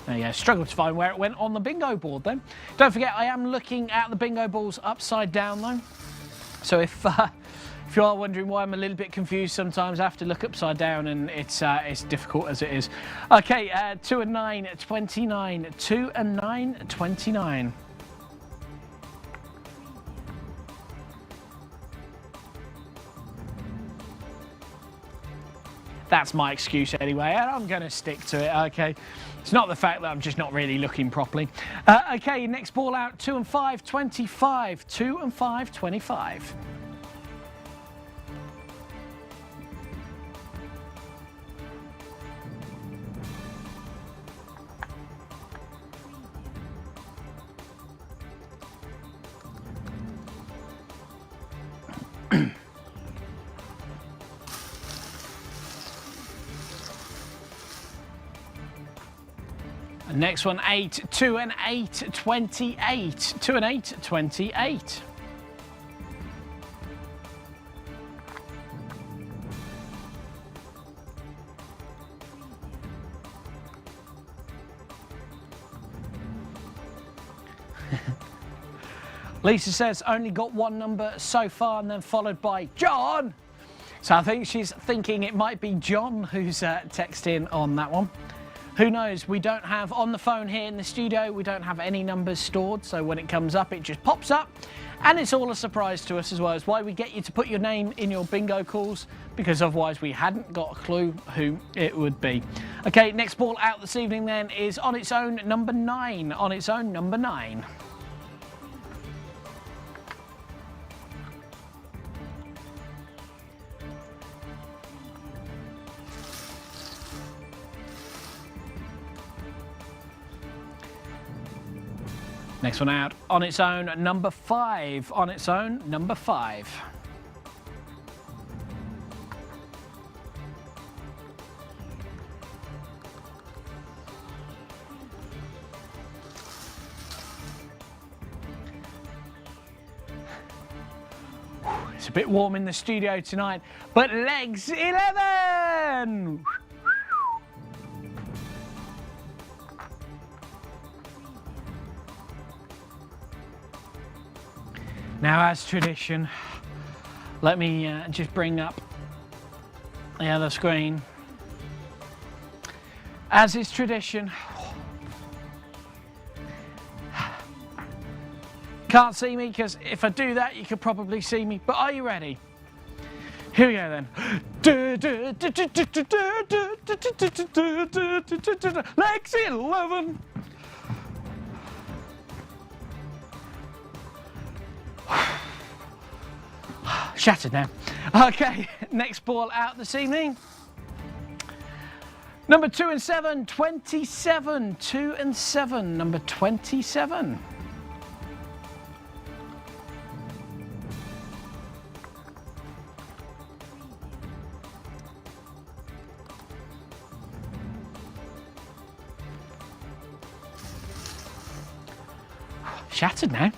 There you go, struggled to find where it went on the bingo board then. Don't forget, I am looking at the bingo balls upside down though. So if you are wondering why I'm a little bit confused sometimes, I have to look upside down and it's difficult as it is. Okay, 2 and 9, 29. 2 and 9, 29. That's my excuse anyway, and I'm going to stick to it, okay? It's not the fact that I'm just not really looking properly. Okay, next ball out, 2 and 5, 25. 2 and 5, 25. Next one, 8, 2 and 8, 28. 2 and 8, 28. Lisa says only got one number so far and then followed by John. So I think she's thinking it might be John who's texted in on that one. Who knows? We don't have on the phone here in the studio, we don't have any numbers stored. So when it comes up, it just pops up. And it's all a surprise to us as well. It's why we get you to put your name in your bingo calls, because otherwise we hadn't got a clue who it would be. Okay, next ball out this evening then is On Its Own number 9. On Its Own number 9. Next one out, On Its Own, number 5. On Its Own, number 5. It's a bit warm in the studio tonight, but legs 11! Now, as tradition, let me just bring up the other screen. As is tradition, can't see me because if I do that, you could probably see me. But are you ready? Here we go then. Legs 11. Shattered now. Okay, next ball out this evening. Number 2 and 7, 27. 2 and 7, number 27. Shattered now.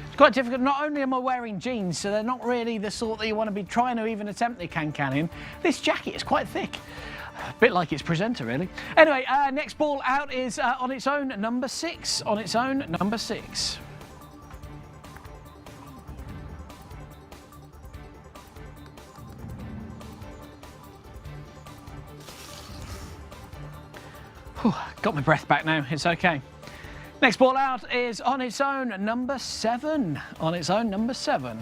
It's quite difficult. Not only am I wearing jeans, so they're not really the sort that you want to be trying to even attempt the can-can in. This jacket is quite thick. A bit like its presenter, really. Anyway, next ball out is On Its Own, number 6. On Its Own, number 6. Whew, got my breath back now. It's okay. Next ball out is On Its Own, number 7. On Its Own, number 7.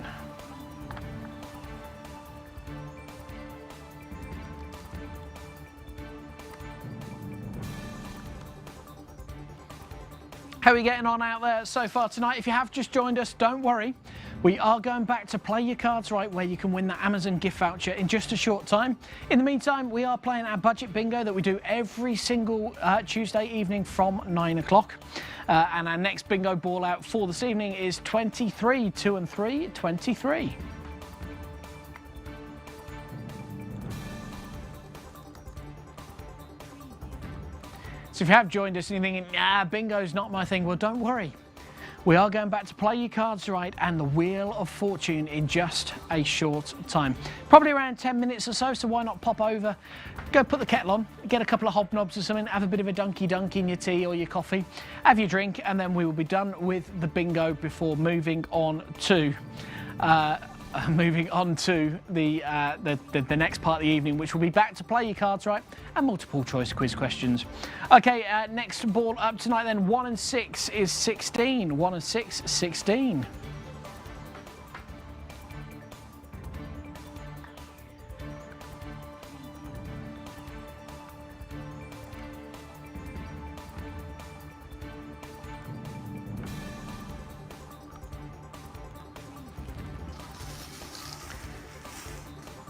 How are we getting on out there so far tonight? If you have just joined us, don't worry. We are going back to Play Your Cards Right, where you can win the Amazon gift voucher in just a short time. In the meantime, we are playing our budget bingo that we do every single Tuesday evening from 9 o'clock. And our next bingo ball out for this evening is 23. 2 and 3, 23. So if you have joined us and you're thinking, nah, bingo's not my thing, well, don't worry. We are going back to Play Your Cards Right and the Wheel of Fortune in just a short time. Probably around 10 minutes or so why not pop over, go put the kettle on, get a couple of hobnobs or something, have a bit of a dunky dunk in your tea or your coffee, have your drink, and then we will be done with the bingo before moving on to the next part of the evening, which will be back to Play Your Cards Right and multiple choice quiz questions. Okay, next ball up tonight then, 1 and 6 is 16. 1 and 6, 16.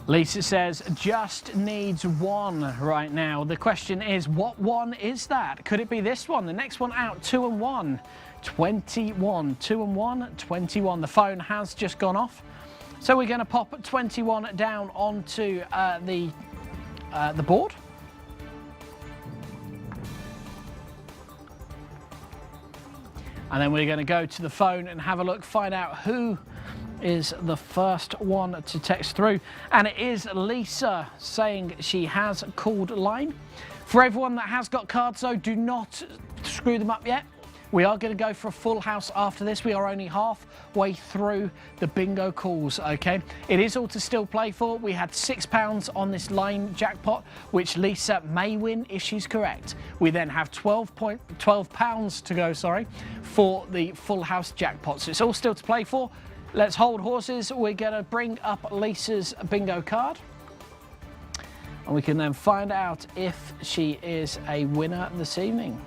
Lisa says, just needs 1 right now. The question is, what 1 is that? Could it be this one? The next one out, 2 and 1, 21. 2 and 1, 21. The phone has just gone off. So we're going to pop 21 down onto the board. And then we're going to go to the phone and have a look, find out who is the first one to text through. And it is Lisa saying she has called line. For everyone that has got cards though, do not screw them up yet. We are going to go for a full house after this. We are only halfway through the bingo calls, okay? It is all to still play for. We had £6 on this line jackpot, which Lisa may win if she's correct. We then have £12 to go, for the full house jackpot. So it's all still to play for. Let's hold horses. We're going to bring up Lisa's bingo card. And we can then find out if she is a winner this evening.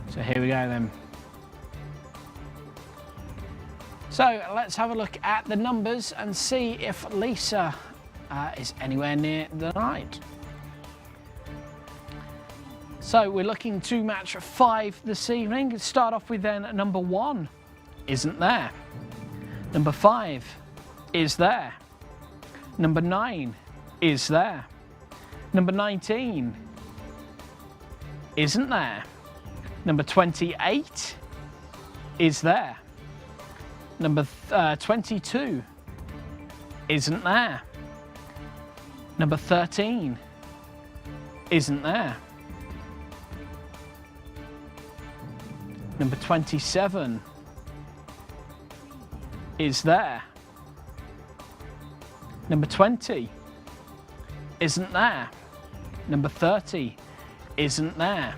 So here we go then. So let's have a look at the numbers and see if Lisa is anywhere near the night. So we're looking to match 5 this evening. Start off with then number 1 isn't there. Number 5 is there. Number 9 is there. Number 19 isn't there. Number 28 is there. Number 22 isn't there. Number 13 isn't there. Number 27 is there. Number 20 isn't there. Number 30 isn't there.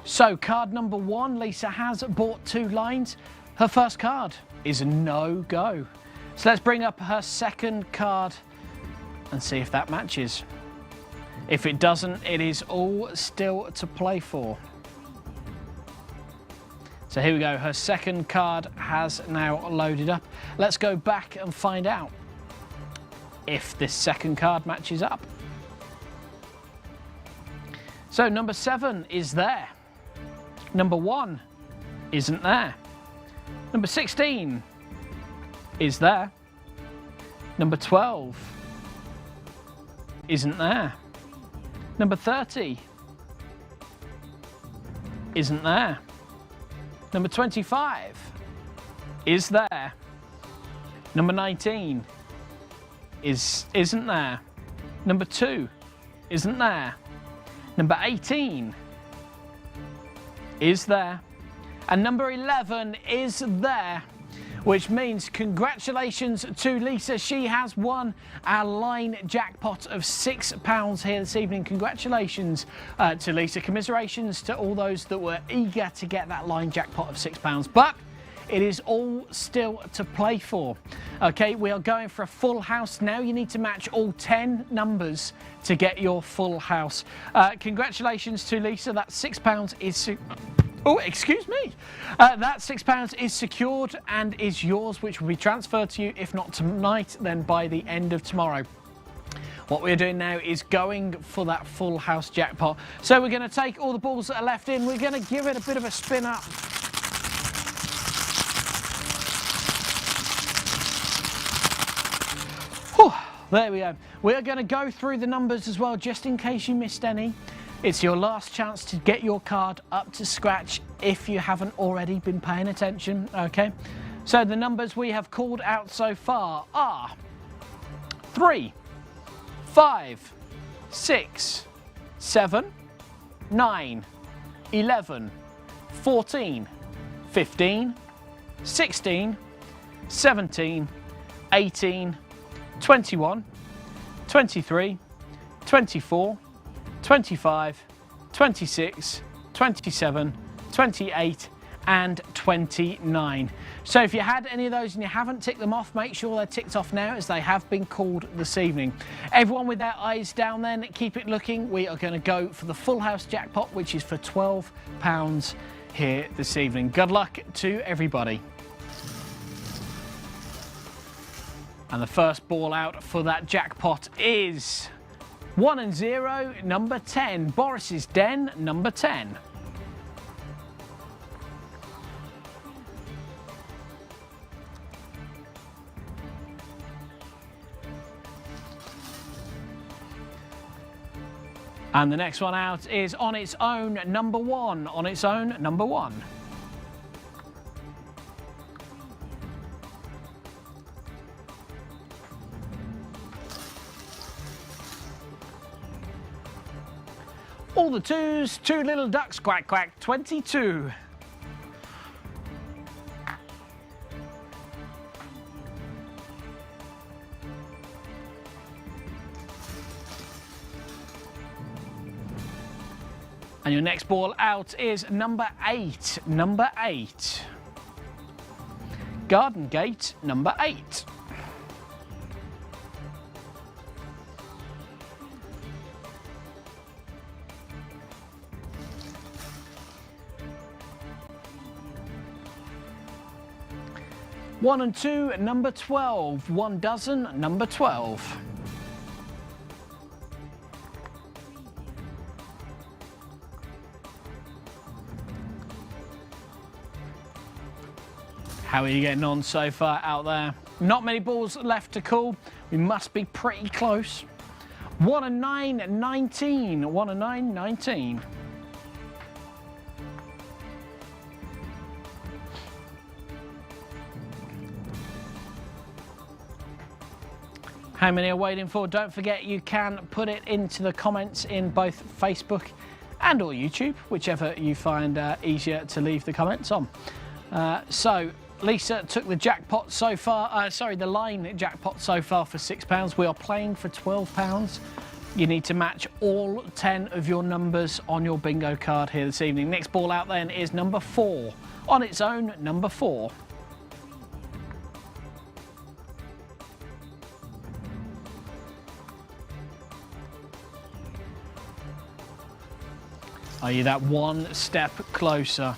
So card number 1, Lisa has bought 2 lines. Her first card is a no-go. So let's bring up her second card and see if that matches. If it doesn't, it is all still to play for. So here we go, her second card has now loaded up. Let's go back and find out if this second card matches up. So number 7 is there. Number 1 isn't there. Number 16 is there. Number 12 isn't there. Number 30 isn't there. Number 25 is there. Number 19 isn't there. Number 2 isn't there. Number 18 is there. And number 11 is there, which means congratulations to Lisa. She has won our line jackpot of £6 here this evening. Congratulations to Lisa. Commiserations to all those that were eager to get that line jackpot of £6. But it is all still to play for. Okay, we are going for a full house. Now you need to match all 10 numbers to get your full house. Congratulations to Lisa. That £6 is... Oh, excuse me. That £6 is secured and is yours, which will be transferred to you, if not tonight, then by the end of tomorrow. What we're doing now is going for that full house jackpot. So we're going to take all the balls that are left in. We're going to give it a bit of a spin up. Whew, there we go. We're going to go through the numbers as well, just in case you missed any. It's your last chance to get your card up to scratch if you haven't already been paying attention, okay? So the numbers we have called out so far are 3, 5, 6, 7, 9, 11, 14, 15, 16, 17, 18, 21, 23, 24, 25, 26, 27, 28 and 29. So if you had any of those and you haven't ticked them off, make sure they're ticked off now, as they have been called this evening. Everyone with their eyes down then, keep it looking. We are going to go for the full house jackpot, which is for £12 here this evening. Good luck to everybody. And the first ball out for that jackpot is 1 and 0, number 10. Boris's Den, number 10. And the next one out is on its own number 1. On its own number 1. All the twos, 2 little ducks, quack quack, 22. And your next ball out is number 8. Number 8. Garden Gate, number 8. One and 2, number 12. 1 dozen, number 12. How are you getting on so far out there? Not many balls left to call. We must be pretty close. 1 and 9, 19. 1 and 9, 19. How many are waiting for? Don't forget you can put it into the comments in both Facebook and or YouTube, whichever you find easier to leave the comments on. So Lisa took the jackpot so far, the line jackpot so far for £6. We are playing for £12. You need to match all 10 of your numbers on your bingo card here this evening. Next ball out then is number 4. On its own, number 4. Are you that one step closer?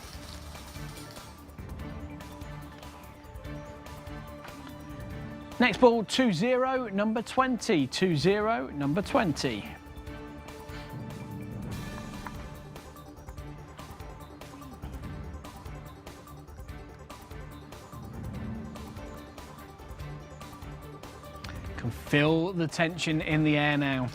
Next ball, 2-0, number 20. 2-0, number 20. Can feel the tension in the air now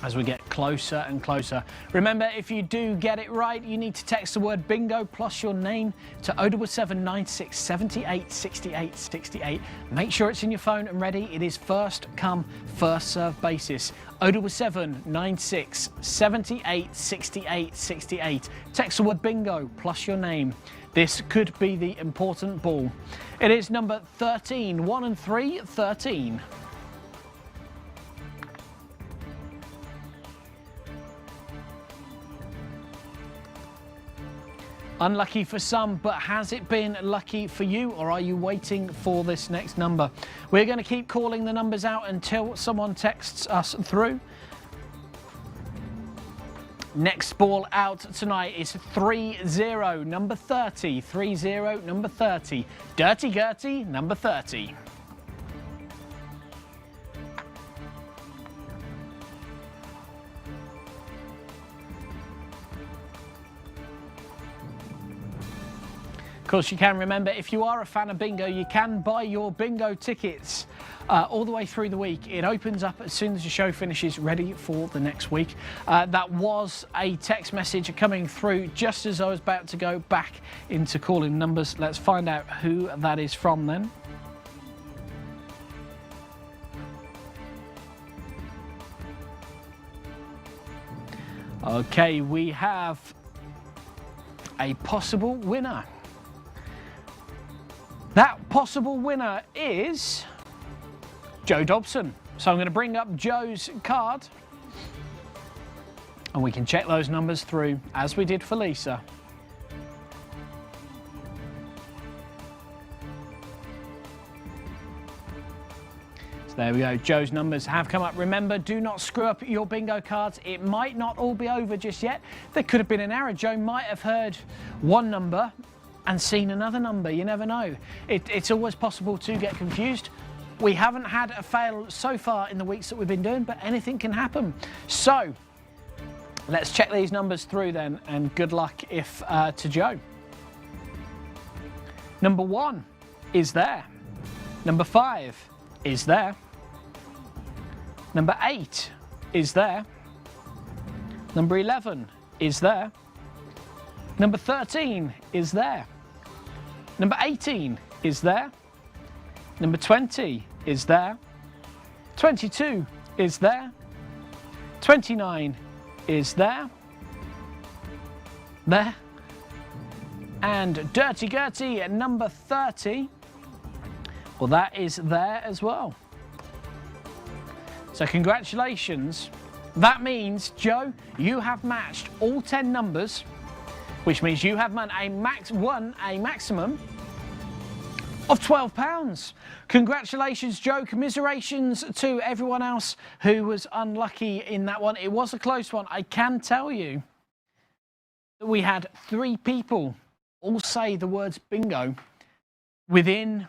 as we get closer and closer. Remember, if you do get it right, you need to text the word bingo plus your name to 077 96 78 68 68. Make sure it's in your phone and ready. It is first come, first serve basis. 077 96 78 68 68. Text the word bingo plus your name. This could be the important ball. It is number 13. 1 and 3, 13. Unlucky for some, but has it been lucky for you, or are you waiting for this next number? We're going to keep calling the numbers out until someone texts us through. Next ball out tonight is 3-0, number 30. 3-0, number 30. Dirty Gertie, number 30. Of course, you can remember, if you are a fan of bingo, you can buy your bingo tickets all the way through the week. It opens up as soon as the show finishes, ready for the next week. That was a text message coming through just as I was about to go back into calling numbers. Let's find out who that is from then. Okay, we have a possible winner. That possible winner is Joe Dobson. So I'm going to bring up Joe's card and we can check those numbers through as we did for Lisa. So there we go, Joe's numbers have come up. Remember, do not screw up your bingo cards. It might not all be over just yet. There could have been an error. Joe might have heard one number and seen another number. You never know. It's always possible to get confused. We haven't had a fail so far in the weeks that we've been doing, but anything can happen. So let's check these numbers through then, and good luck if to Joe. Number 1 is there. Number 5 is there. Number 8 is there. Number 11 is there. Number 13 is there. Number 18 is there. Number 20 is there. 22 is there. 29 is there. There. And Dirty Gertie at number 30. Well, that is there as well. So congratulations. That means, Joe, you have matched all 10 numbers, which means you have won a maximum of £12. Congratulations, Joe. Commiserations to everyone else who was unlucky in that one. It was a close one. I can tell you that we had 3 people all say the words bingo within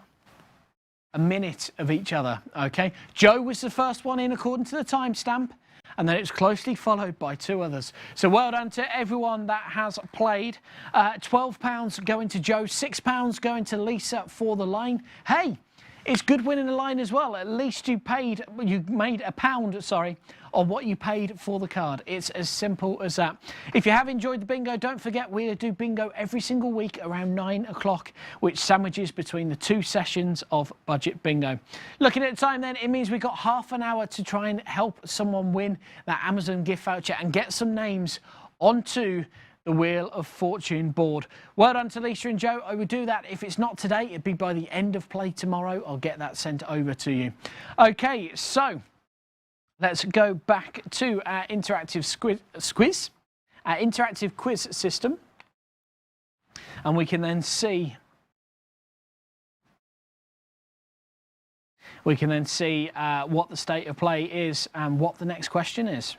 a minute of each other, okay? Joe was the first one in according to the timestamp, and then it was closely followed by 2 others. So well done to everyone that has played. £12 going to Joe, £6 going to Lisa for the line. Hey, it's good winning the line as well. At least you made £1, sorry, on what you paid for the card. It's as simple as that. If you have enjoyed the bingo, don't forget we do bingo every single week around 9 o'clock, which sandwiches between the 2 sessions of budget bingo. Looking at the time then, it means we've got half an hour to try and help someone win that Amazon gift voucher and get some names onto the Wheel of Fortune board. Well done to Lisa and Joe. I will do that. If it's not today, it'll be by the end of play tomorrow. I'll get that sent over to you. Okay, so let's go back to our interactive interactive quiz system, and we can then see what the state of play is and what the next question is.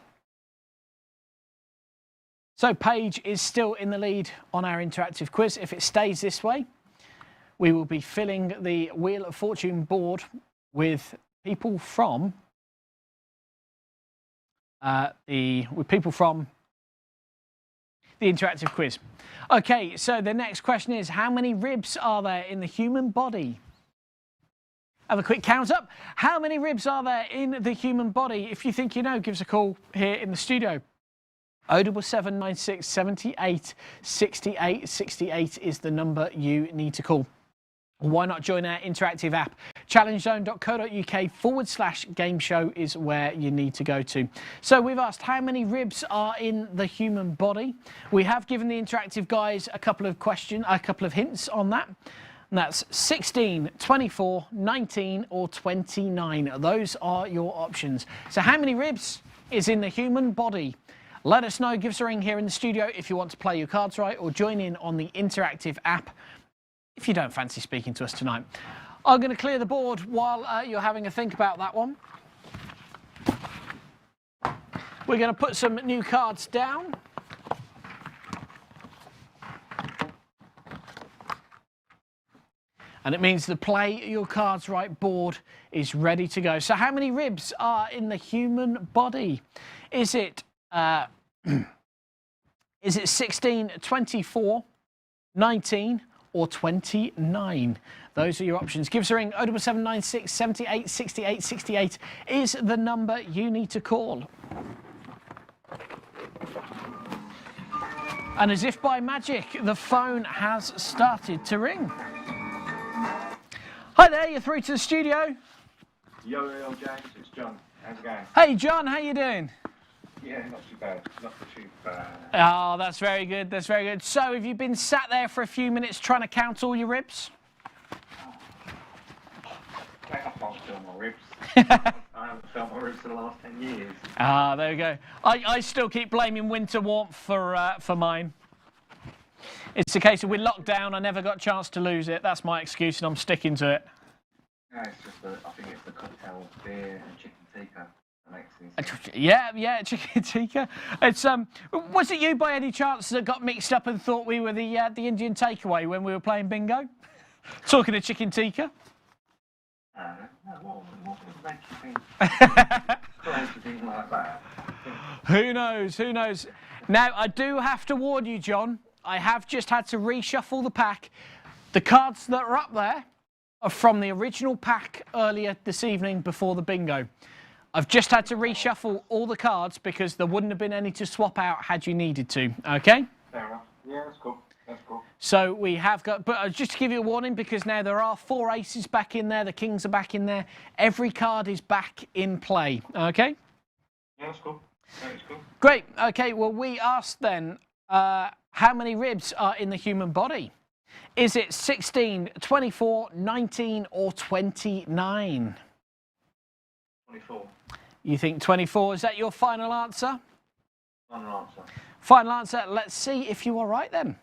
So Paige is still in the lead on our interactive quiz. If it stays this way, we will be filling the Wheel of Fortune board with people from the interactive quiz. Okay, so the next question is, how many ribs are there in the human body? Have a quick count up. How many ribs are there in the human body? If you think you know, give us a call here in the studio. 07796 78 68 68 is the number you need to call. Why not join our interactive app? ChallengeZone.co.uk/GameShow is where you need to go to. So we've asked how many ribs are in the human body. We have given the interactive guys a couple of hints on that. And that's 16, 24, 19 or 29. Those are your options. So how many ribs is in the human body? Let us know. Give us a ring here in the studio if you want to play your cards right, or join in on the interactive app if you don't fancy speaking to us tonight. I'm going to clear the board while you're having a think about that one. We're going to put some new cards down. And it means the play your cards right board is ready to go. So how many ribs are in the human body? Is it 16, 24, 19 or 29? Those are your options. Give us a ring. 07796 78 68 68 is the number you need to call. And as if by magic, the phone has started to ring. Hi there, you're through to the studio. Yo, James, it's John. How's it going? Hey, John, how you doing? Yeah, not too bad. Not too bad. Oh, that's very good. That's very good. So, have you been sat there for a few minutes trying to count all your ribs? I can't feel my ribs. I haven't felt my ribs for the last 10 years. Ah, there we go. I still keep blaming winter warmth for mine. It's a case of we're locked down. I never got a chance to lose it. That's my excuse, and I'm sticking to it. No, it's just I think it's the cocktail, beer, and chicken tikka. Yeah, chicken tikka. It's was it you by any chance that got mixed up and thought we were the Indian takeaway when we were playing bingo? Talking of chicken tikka. What would make you think? Anything like that? Who knows? Who knows? Now I do have to warn you, John. I have just had to reshuffle the pack. The cards that are up there are from the original pack earlier this evening before the bingo. I've just had to reshuffle all the cards because there wouldn't have been any to swap out had you needed to, okay? Fair enough. Yeah, that's cool. That's cool. So we have got, but just to give you a warning, because now there are 4 aces back in there, the kings are back in there, every card is back in play, okay? Yeah, that's cool. That's cool. Great, okay, well we asked then, how many ribs are in the human body? Is it 16, 24, 19 or 29? 24. You think 24, is that your final answer? Final answer. Final answer, let's see if you are right then.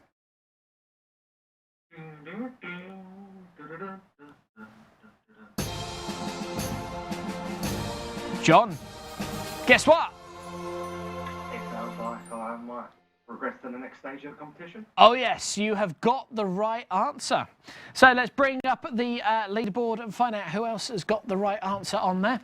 John, guess what? It sounds like I might progress to the next stage of the competition. Oh yes, you have got the right answer. So let's bring up the leaderboard and find out who else has got the right answer on there.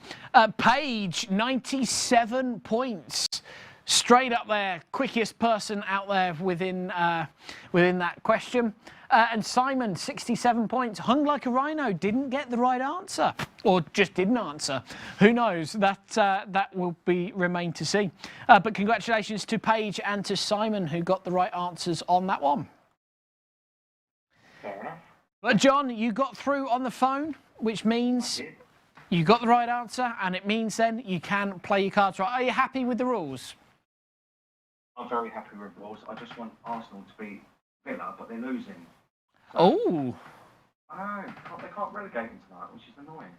Paige, 97 points. Straight up there, quickest person out there within that question. And Simon, 67 points. Hung like a rhino, didn't get the right answer. Or just didn't answer. Who knows? That will remain to see. But congratulations to Paige and to Simon who got the right answers on that one. Fair enough. But John, you got through on the phone, which means you got the right answer, and it means then you can play your cards right. Are you happy with the rules? I'm very happy with the rules. I just want Arsenal to beat Villa, but they're losing. So, Oh. I know. They can't relegate them tonight, which is annoying.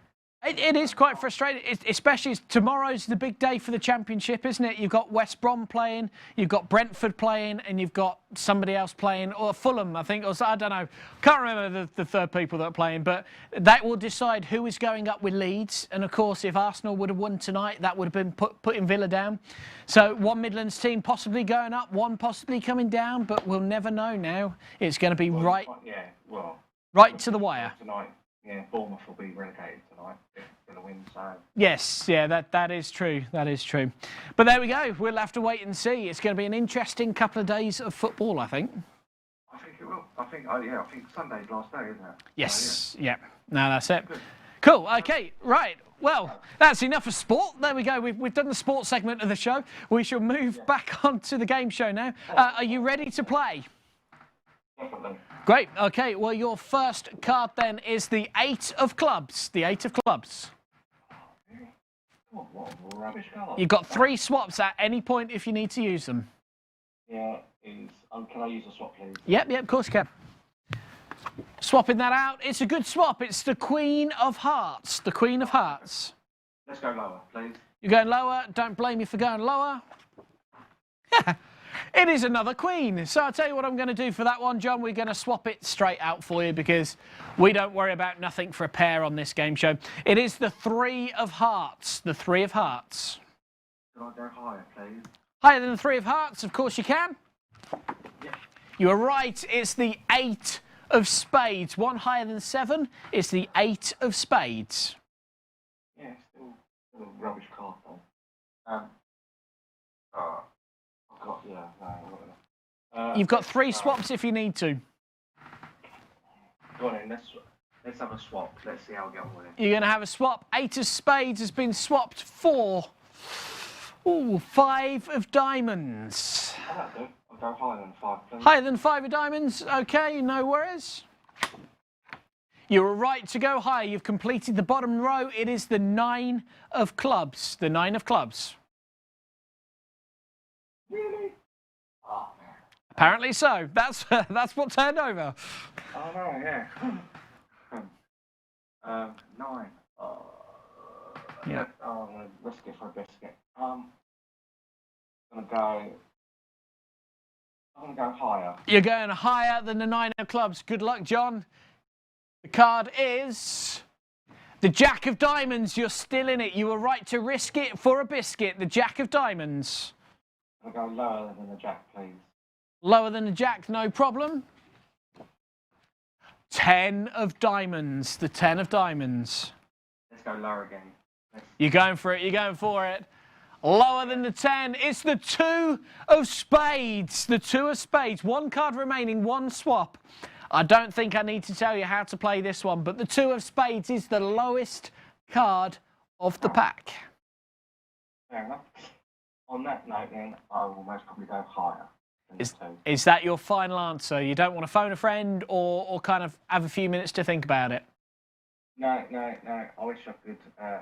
It is quite frustrating, especially as tomorrow's the big day for the Championship, isn't it? You've got West Brom playing, you've got Brentford playing, and you've got somebody else playing, or Fulham, I think, or I don't know. Can't remember the third people that are playing, but that will decide who is going up with Leeds. And of course, if Arsenal would have won tonight, that would have been putting Villa down. So one Midlands team possibly going up, one possibly coming down, but we'll never know now. It's going to be right to the wire. Tonight. Yeah, Bournemouth will be relegated tonight if they're going to win, so... Yes, yeah, that is true. That is true. But there we go. We'll have to wait and see. It's going to be an interesting couple of days of football, I think. I think it will. I think Sunday's last day, isn't it? Yes, yeah. No, that's it. Good. Cool, okay, right. Well, that's enough of sport. There we go. We've done the sports segment of the show. We shall move back on to the game show now. Are you ready to play? Definitely. Great. Okay. Well, your first card then is the 8 of clubs. The 8 of clubs. What a rubbish card. You've got 3 swaps at any point if you need to use them. Yeah. Can I use a swap, please? Yep. Of course you can. Swapping that out. It's a good swap. It's the Queen of Hearts. The Queen of Hearts. Let's go lower, please. You're going lower. Don't blame me for going lower. It is another queen. So I'll tell you what I'm going to do for that one, John. We're going to swap it straight out for you because we don't worry about nothing for a pair on this game show. It is the 3 of Hearts. The 3 of Hearts. Can I go higher, please? Higher than the 3 of Hearts? Of course you can. Yeah. You are right. It's the 8 of Spades. One higher than 7 is the 8 of Spades. Yeah, still a rubbish card, though. You've got 3 swaps if you need to. Go on then, let's have a swap. Let's see how we get on with it. You're going to have a swap. 8 of Spades has been swapped for 5 of Diamonds. Oh, that'll do. I'll go higher than 5, please. Higher than 5 of Diamonds. Okay, no worries. You were right to go higher. You've completed the bottom row. It is the 9 of clubs. The 9 of clubs. Really? Oh, man. Apparently so. That's what turned over. Oh, no, yeah. 9. Yeah. I'm going to risk it for a biscuit. I'm going to go higher. You're going higher than the 9 of clubs. Good luck, John. The card is the Jack of Diamonds. You're still in it. You were right to risk it for a biscuit. The Jack of Diamonds. I'll go lower than the Jack, please. Lower than the Jack, no problem. 10 of Diamonds. The 10 of Diamonds. Let's go lower again. You're going for it. You're going for it. Lower than the 10. It's the 2 of Spades. The 2 of Spades. 1 card remaining, 1 swap. I don't think I need to tell you how to play this one, but the 2 of Spades is the lowest card of the pack. Fair enough. On that note, then, I will most probably go higher. Is that your final answer? You don't want to phone a friend or kind of have a few minutes to think about it? No. I wish I could. The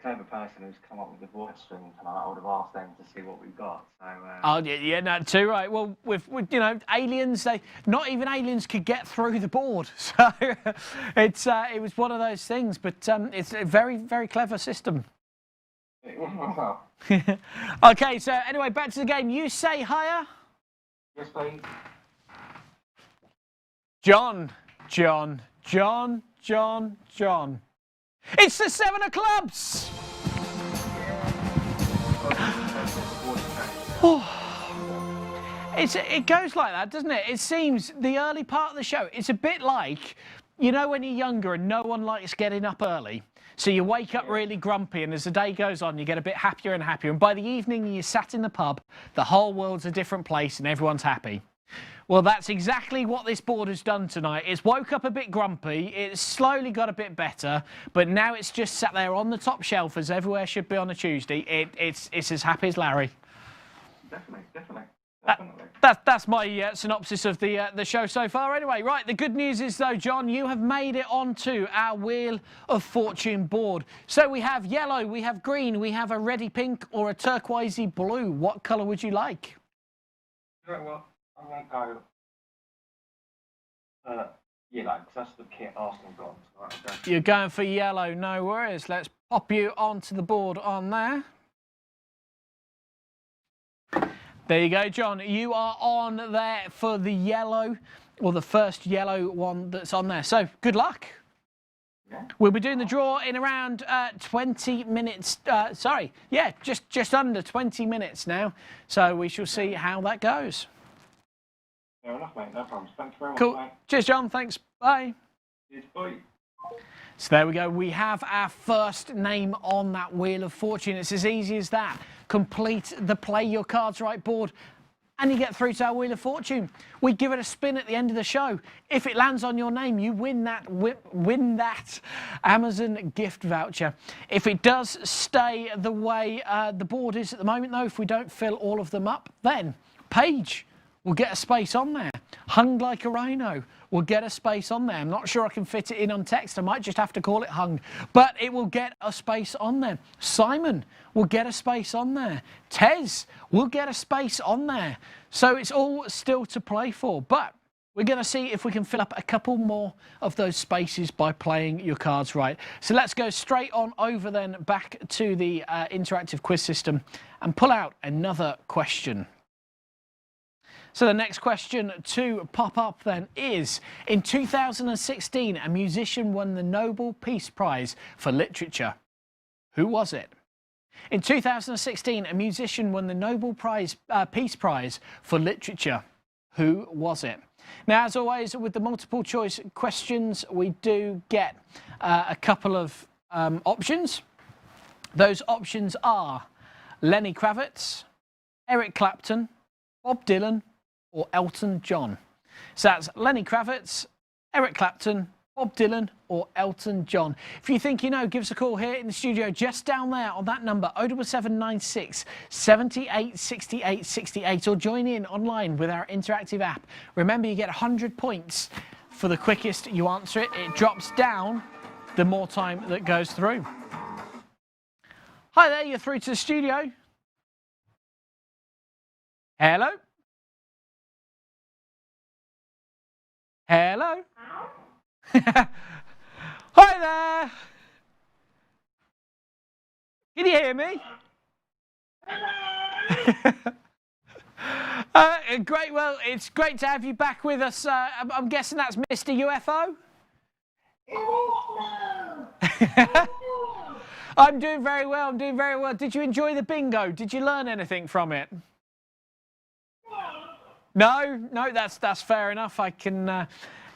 clever person who's come up with the voice stream tonight, I would have asked them to see what we've got. So. Oh yeah, no, too right. Well, with you know, aliens, not even aliens could get through the board. So it was one of those things. But it's a very, very clever system. Okay, so anyway, back to the game. You say higher. Yes, please. John. It's the 7 of clubs. It goes like that, doesn't it? It seems the early part of the show, it's a bit like, you know, when you're younger and no one likes getting up early. So you wake up really grumpy, and as the day goes on, you get a bit happier and happier. And by the evening, you're sat in the pub, the whole world's a different place and everyone's happy. Well, that's exactly what this board has done tonight. It's woke up a bit grumpy, it's slowly got a bit better, but now it's just sat there on the top shelf as everywhere should be on a Tuesday. It's as happy as Larry. Definitely. That's my synopsis of the show so far anyway. Right, the good news is though, John, you have made it onto our Wheel of Fortune board. So we have yellow, we have green, we have a reddy pink or a turquoisey blue. What colour would you like? You know what? I'm going to go yellow, because that's the kit Arsenal got. So You're going for yellow, no worries. Let's pop you onto the board on there. There you go, John. You are on there for the yellow, or the first yellow one that's on there. So, good luck. Yeah. We'll be doing the draw in around 20 minutes. Just under 20 minutes now. So we shall see how that goes. Fair enough, mate. No problems. Thanks very much, Cool. mate. Cheers, John. Thanks. Bye. Cheers, bye. So there we go. We have our first name on that Wheel of Fortune. It's as easy as that. Complete the Play Your Cards Right board and you get through to our Wheel of Fortune. We give it a spin at the end of the show. If it lands on your name, you win that Amazon gift voucher. If it does stay the way the board is at the moment, though, if we don't fill all of them up, then Paige will get a space on there. Hung Like a Rhino will get a space on there. I'm not sure I can fit it in on text. I might just have to call it hung, but it will get a space on there. Simon will get a space on there. Tez will get a space on there. So it's all still to play for, but we're going to see if we can fill up a couple more of those spaces by playing your cards right. So let's go straight on over then back to the interactive quiz system and pull out another question. So the next question to pop up then is, in 2016, a musician won the Nobel Peace Prize for Literature. Who was it? In 2016, a musician won the Nobel Peace Prize for Literature. Who was it? Now, as always, with the multiple choice questions, we do get a couple of options. Those options are Lenny Kravitz, Eric Clapton, Bob Dylan, or Elton John. So that's Lenny Kravitz, Eric Clapton, Bob Dylan, or Elton John. If you think you know, give us a call here in the studio, just down there on that number, 07796 78 68 68, or join in online with our interactive app. Remember, you get 100 points for the quickest you answer it. It drops down the more time that goes through. Hi there, you're through to the studio. Hello? Hello? Hi there! Can you hear me? Great, well, it's great to have you back with us. I'm guessing that's Mr. UFO? I'm doing very well, I'm doing very well. Did you enjoy the bingo? Did you learn anything from it? No, that's fair enough. I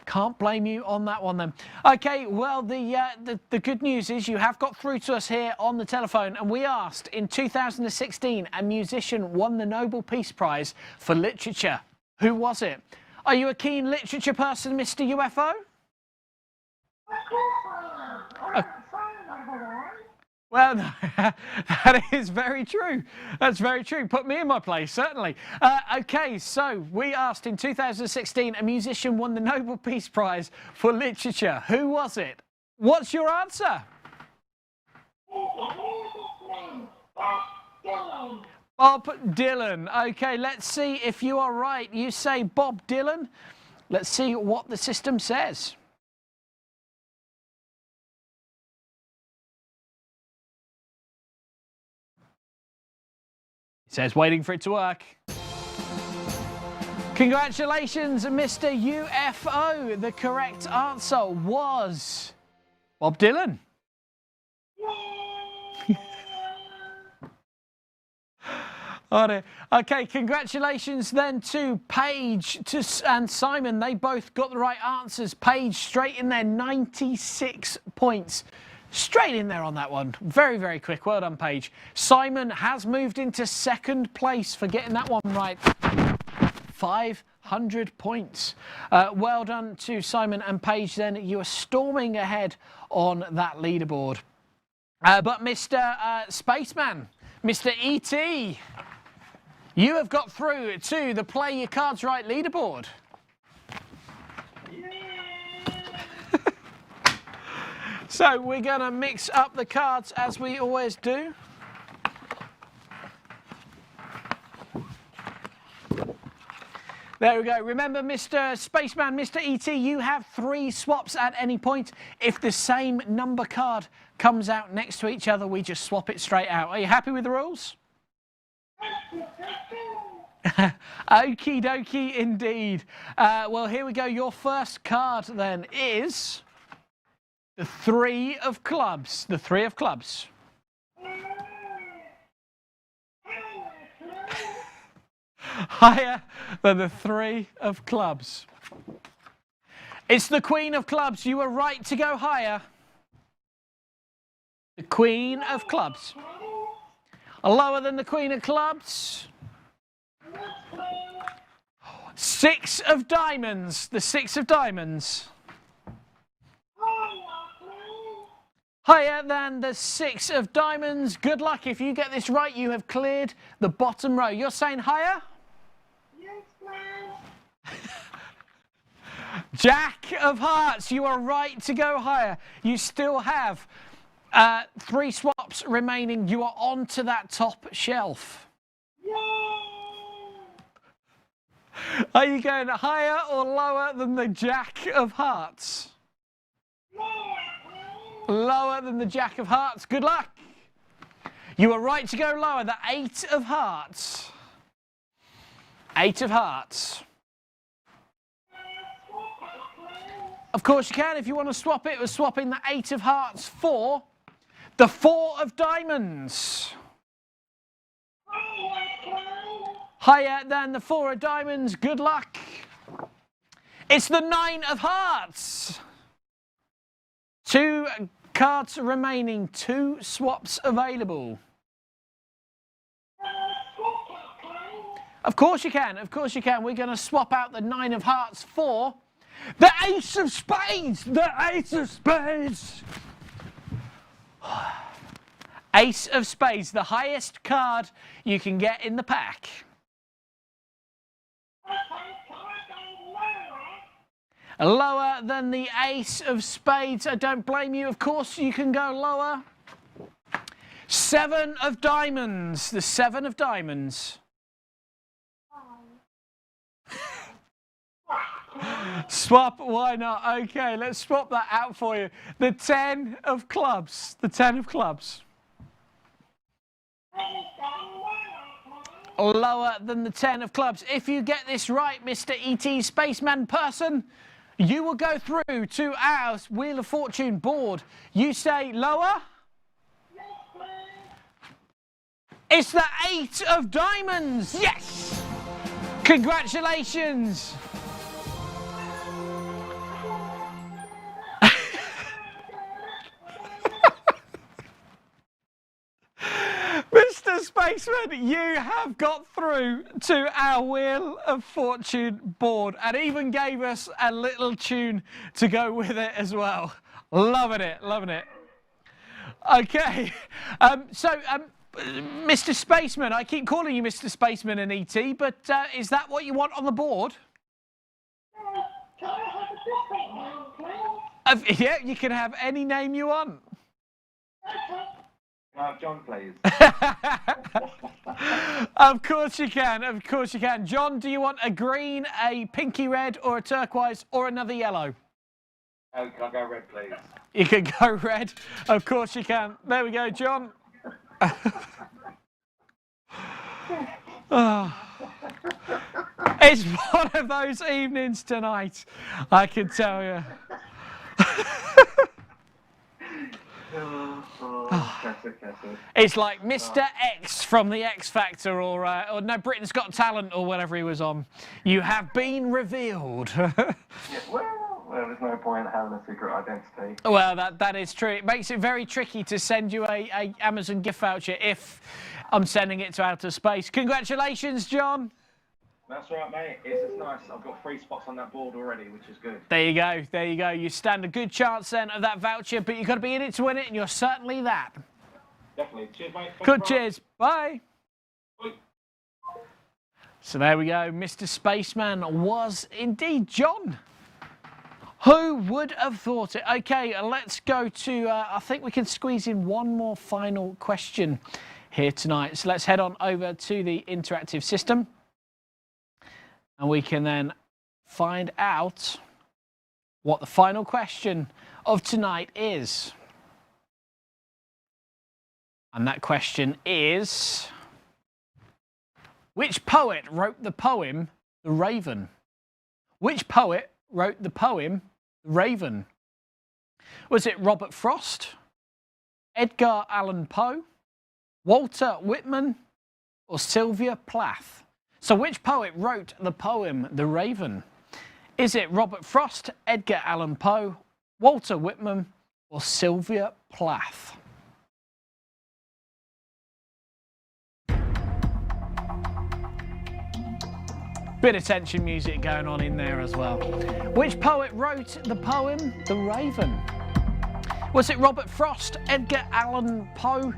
can't blame you on that one then. Okay, well, the good news is you have got through to us here on the telephone, and we asked, in 2016, a musician won the Nobel Peace Prize for Literature. Who was it? Are you a keen literature person, Mr. UFO? Well, no, that is very true. That's very true. Put me in my place, certainly. Okay, so we asked in 2016, a musician won the Nobel Peace Prize for Literature. Who was it? What's your answer? Bob Dylan. Okay, let's see if you are right. You say Bob Dylan. Let's see what the system says. It says waiting for it to work. Congratulations, Mr. UFO. The correct answer was Bob Dylan. Oh dear. Okay, congratulations then to Paige and Simon. They both got the right answers. Paige straight in there, 96 points. Straight in there on that one. Very, very quick. Well done, Paige. Simon has moved into second place for getting that one right. 500 points. Well done to Simon and Paige then. You are storming ahead on that leaderboard. But Mr. Spaceman, Mr. E.T., you have got through to the Play Your Cards Right leaderboard. So we're going to mix up the cards as we always do. There we go. Remember, Mr. Spaceman, Mr. E.T., you have 3 swaps at any point. If the same number card comes out next to each other, we just swap it straight out. Are you happy with the rules? Okie dokie indeed. Well, here we go. Your first card then is the 3 of clubs. The 3 of clubs. Higher than the 3 of clubs. It's the Queen of clubs. You were right to go higher. The Queen of clubs. Lower than the Queen of clubs. 6 of diamonds. The 6 of diamonds. Higher than the 6 of diamonds. Good luck. If you get this right, you have cleared the bottom row. You're saying higher? Yes, ma'am. Jack of hearts. You are right to go higher. You still have 3 swaps remaining. You are on to that top shelf. Are you going higher or lower than the Jack of hearts? Lower than the Jack of hearts. Good luck. You are right to go lower. The 8 of hearts. 8 of hearts. Of course you can. If you want to swap it, we're swapping the 8 of hearts for the 4 of diamonds. Higher than the 4 of diamonds. Good luck. It's the 9 of hearts. 2 cards remaining. 2 swaps available. Of course you can. Of course you can. We're going to swap out the 9 of hearts for the Ace of Spades. The Ace of Spades. Ace of Spades. The highest card you can get in the pack. Lower than the Ace of Spades. I don't blame you. Of course you can go lower. 7 of diamonds. The 7 of diamonds. Swap, why not? Okay, let's swap that out for you. The 10 of clubs. The 10 of clubs. Lower than the 10 of clubs. If you get this right, Mr. E.T. Spaceman person, you will go through to our Wheel of Fortune board. You say lower? Yes, ma'am. It's the 8 of diamonds. Yes! Congratulations. Mr. Spaceman, you have got through to our Wheel of Fortune board and even gave us a little tune to go with it as well. Loving it, loving it. Okay. Mr. Spaceman, I keep calling you Mr. Spaceman and ET, but is that what you want on the board? Can I have a different name, please? Yeah, you can have any name you want. Okay. Can I have John, please? Of course you can. Of course you can. John, do you want a green, a pinky red, or a turquoise, or another yellow? Oh, can I go red, please? You can go red. Of course you can. There we go, John. Oh. It's one of those evenings tonight, I can tell you. It's like Mr. X from the X Factor, or no, Britain's Got Talent, or whatever he was on. You have been revealed. Yeah, well, there's no point in having a secret identity. Well, that is true. It makes it very tricky to send you a Amazon gift voucher if I'm sending it to outer space. Congratulations, John. That's right, mate. It's nice. I've got 3 spots on that board already, which is good. There you go. There you go. You stand a good chance then of that voucher, but you've got to be in it to win it, and you're certainly that. Definitely. Cheers, mate. Good. Cheers. Bye. Bye. So there we go. Mr. Spaceman was indeed John. Who would have thought it? Okay, let's go to, I think we can squeeze in one more final question here tonight. So let's head on over to the interactive system. And we can then find out what the final question of tonight is. And that question is, which poet wrote the poem, The Raven? Which poet wrote the poem, The Raven? Was it Robert Frost, Edgar Allan Poe, Walter Whitman, or Sylvia Plath? So which poet wrote the poem, The Raven? Is it Robert Frost, Edgar Allan Poe, Walter Whitman, or Sylvia Plath? Bit of tension music going on in there as well. Which poet wrote the poem, The Raven? Was it Robert Frost, Edgar Allan Poe,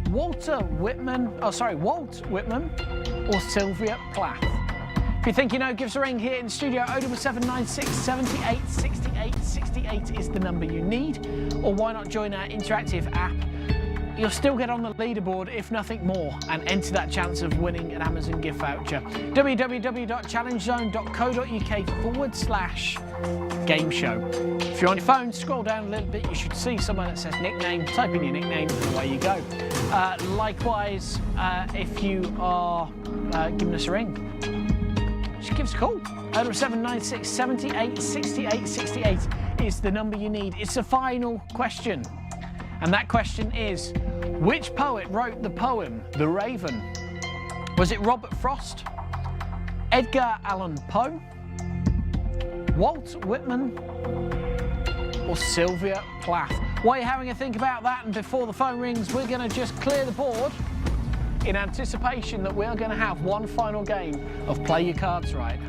Walt Whitman, or Sylvia Plath? If you think you know, give us a ring here in the studio. 07796 78 68 68 is the number you need. Or why not join our interactive app? You'll still get on the leaderboard, if nothing more, and enter that chance of winning an Amazon gift voucher. www.challengezone.co.uk/GameShow. If you're on your phone, scroll down a little bit. You should see somewhere that says nickname. Type in your nickname, and away you go. Likewise, if you are giving us a ring, just give us a call. 07796 78 68 68 is the number you need. It's the final question. And that question is, which poet wrote the poem, The Raven? Was it Robert Frost, Edgar Allan Poe, Walt Whitman, or Sylvia Plath? While you're having a think about that, and before the phone rings, we're going to just clear the board in anticipation that we are going to have one final game of Play Your Cards Right.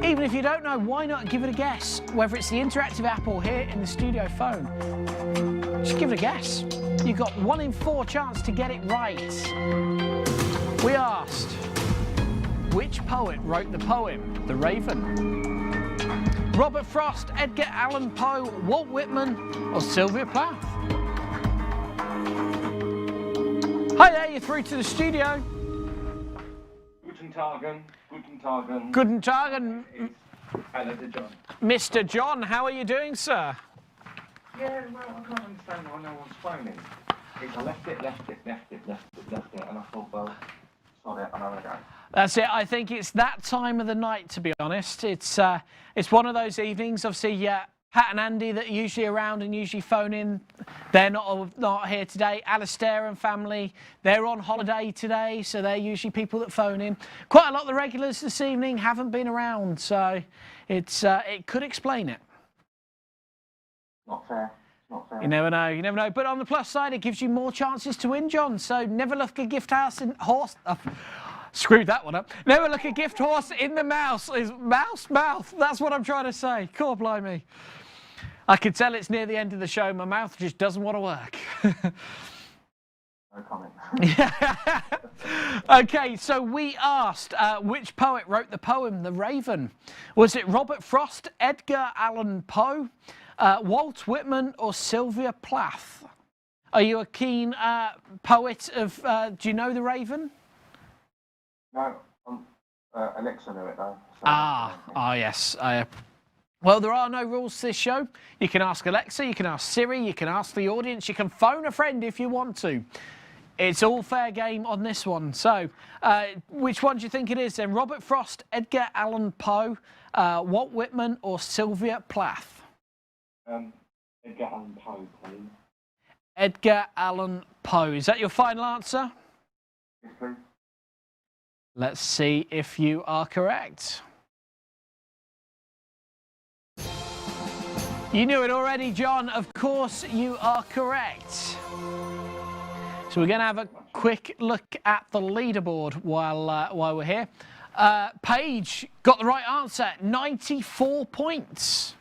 Even if you don't know, why not give it a guess? Whether it's the interactive app or here in the studio phone. Just give it a guess. You've got 1 in 4 chance to get it right. We asked, which poet wrote the poem, The Raven? Robert Frost, Edgar Allan Poe, Walt Whitman, or Sylvia Plath? Hi there, you're through to the studio. Guten Tagen. Guten Tagen. Hello to John. Mr. John, how are you doing, sir? Yeah, well, I can't understand why no one's phoning. I left it, and I thought, well, sod it, I'm having a go. That's it. I think it's that time of the night, to be honest. It's one of those evenings. Obviously, Pat and Andy that are usually around and usually phone in, they're not here today. Alistair and family, they're on holiday today, so they're usually people that phone in. Quite a lot of the regulars this evening haven't been around, so it could explain it. Not fair. You never know, you never know. But on the plus side, it gives you more chances to win, John. So never look a gift horse. Screwed that one up. Never look a gift horse in the mouth. Is mouth? That's what I'm trying to say. God blimey. I could tell it's near the end of the show. My mouth just doesn't want to work. No comment. Okay, so we asked which poet wrote the poem The Raven? Was it Robert Frost, Edgar Allan Poe, Walt Whitman or Sylvia Plath? Are you a keen poet of, do you know The Raven? No, Alexa knew it though. So Yes. Well, there are no rules to this show. You can ask Alexa, you can ask Siri, you can ask the audience, you can phone a friend if you want to. It's all fair game on this one. So, which one do you think it is then? Robert Frost, Edgar Allan Poe, Walt Whitman or Sylvia Plath? Edgar Allan Poe, please. Edgar Allan Poe. Is that your final answer? Yes, please. Let's see if you are correct. You knew it already, John. Of course you are correct. So we're going to have a quick look at the leaderboard while we're here. Paige got the right answer, 94 points.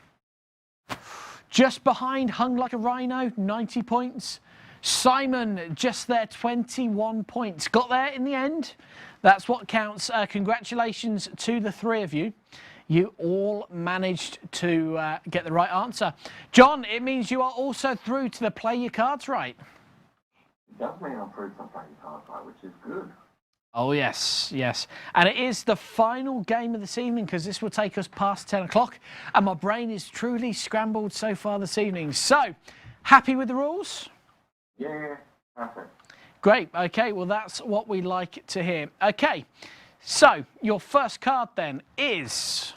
Just behind Hung Like a Rhino, 90 points. Simon just there, 21 points. Got there in the end. That's what counts. Congratulations to the three of you. You all managed to get the right answer. John, it means you are also through to the Play Your Cards Right. It does mean I'm through to Play Your Cards Right, which is good. Oh, yes, yes. And it is the final game of this evening because this will take us past 10 o'clock. And my brain is truly scrambled so far this evening. So, happy with the rules? Yeah, perfect. Great. Okay, well, that's what we like to hear. Okay, so your first card then is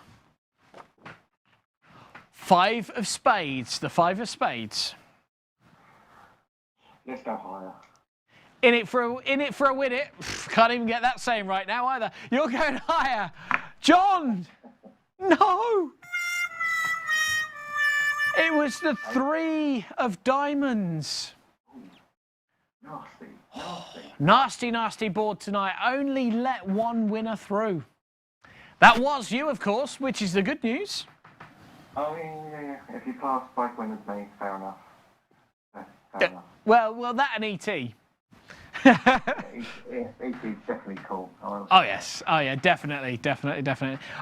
5 of spades. The 5 of spades. Let's go higher. In it for a win it. Can't even get that saying right now either. You're going higher. John! No! It was the 3 of diamonds. Nasty, nasty. Nasty, nasty board tonight. Only let one winner through. That was you, of course, which is the good news. Oh, yeah. If you pass both winners me, fair enough. Fair enough. Well, that and E.T. E.T.'s definitely cool. Oh, yes. Oh, yeah, definitely.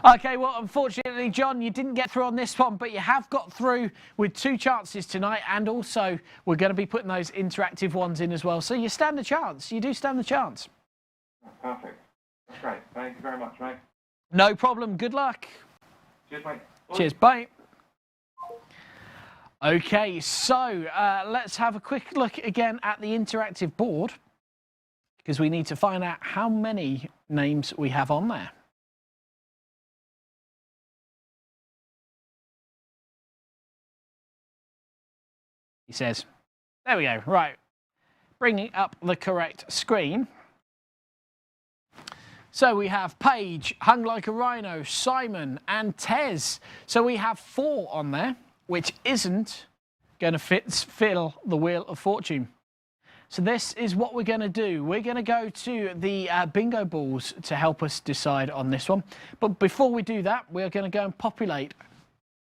Okay, well, unfortunately, John, you didn't get through on this one, but you have got through with 2 chances tonight, and also we're going to be putting those interactive ones in as well. So you stand a chance. You do stand a chance. Perfect. That's great. Thank you very much, mate. No problem. Good luck. Cheers, mate. Bye. Cheers. Bye. Okay, so let's have a quick look again at the interactive board because we need to find out how many names we have on there. He says, there we go, right. Bringing up the correct screen. So we have Paige, Hung Like a Rhino, Simon and Tez. So we have 4 on there, which isn't going to fill the Wheel of Fortune. So this is what we're going to do. We're going to go to the bingo balls to help us decide on this one. But before we do that, we're going to go and populate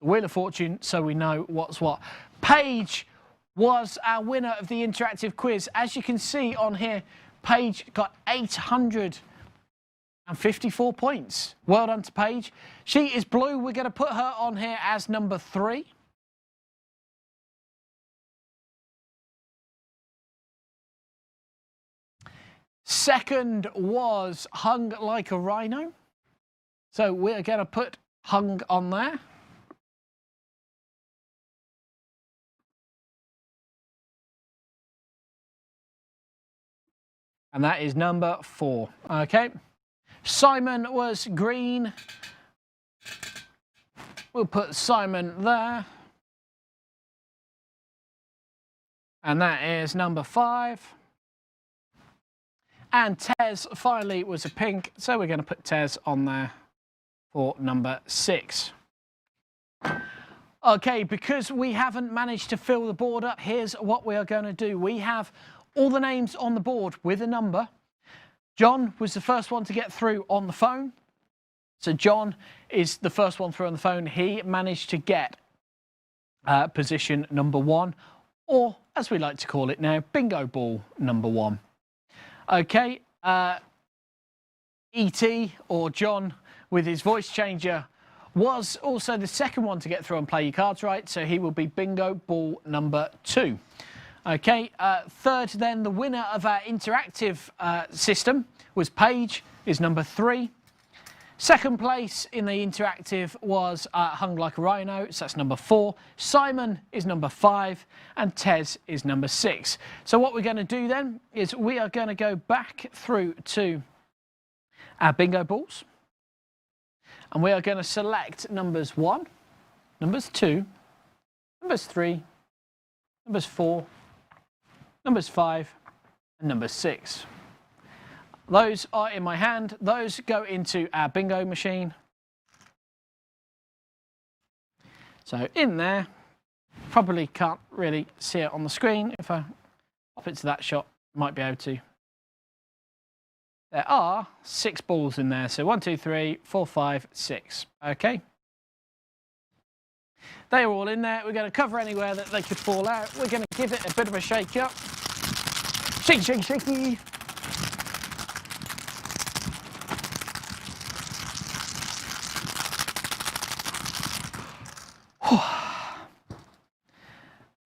the Wheel of Fortune so we know what's what. Paige was our winner of the interactive quiz. As you can see on here, Paige got 854 points. Well done to Paige. She is blue. We're going to put her on here as number 3. Second was Hung Like a Rhino. So we're going to put Hung on there. And that is number 4. Okay. Simon was green. We'll put Simon there. And that is number 5. And Tez finally was a pink, so we're going to put Tez on there for number 6. Okay, because we haven't managed to fill the board up, here's what we are going to do. We have all the names on the board with a number. John was the first one to get through on the phone. So John is the first one through on the phone. He managed to get position number 1, or as we like to call it now, bingo ball number 1. Okay, E.T. or John with his voice changer was also the second one to get through and play your cards right, so he will be bingo ball number 2. Okay, third then, the winner of our interactive system was Paige, is number 3. Second place in the interactive was Hung Like a Rhino, so that's number 4. Simon is number 5, and Tez is number 6. So what we're going to do then is we are going to go back through to our bingo balls, and we are going to select numbers 1, numbers 2, numbers 3, numbers 4, numbers 5, and number 6. Those are in my hand. Those go into our bingo machine. So in there, probably can't really see it on the screen. If I pop it to that shot, might be able to. There are 6 balls in there. So 1, 2, 3, 4, 5, 6. Okay. They are all in there. We're going to cover anywhere that they could fall out. We're going to give it a bit of a shake up. Shaky, shaky, shaky.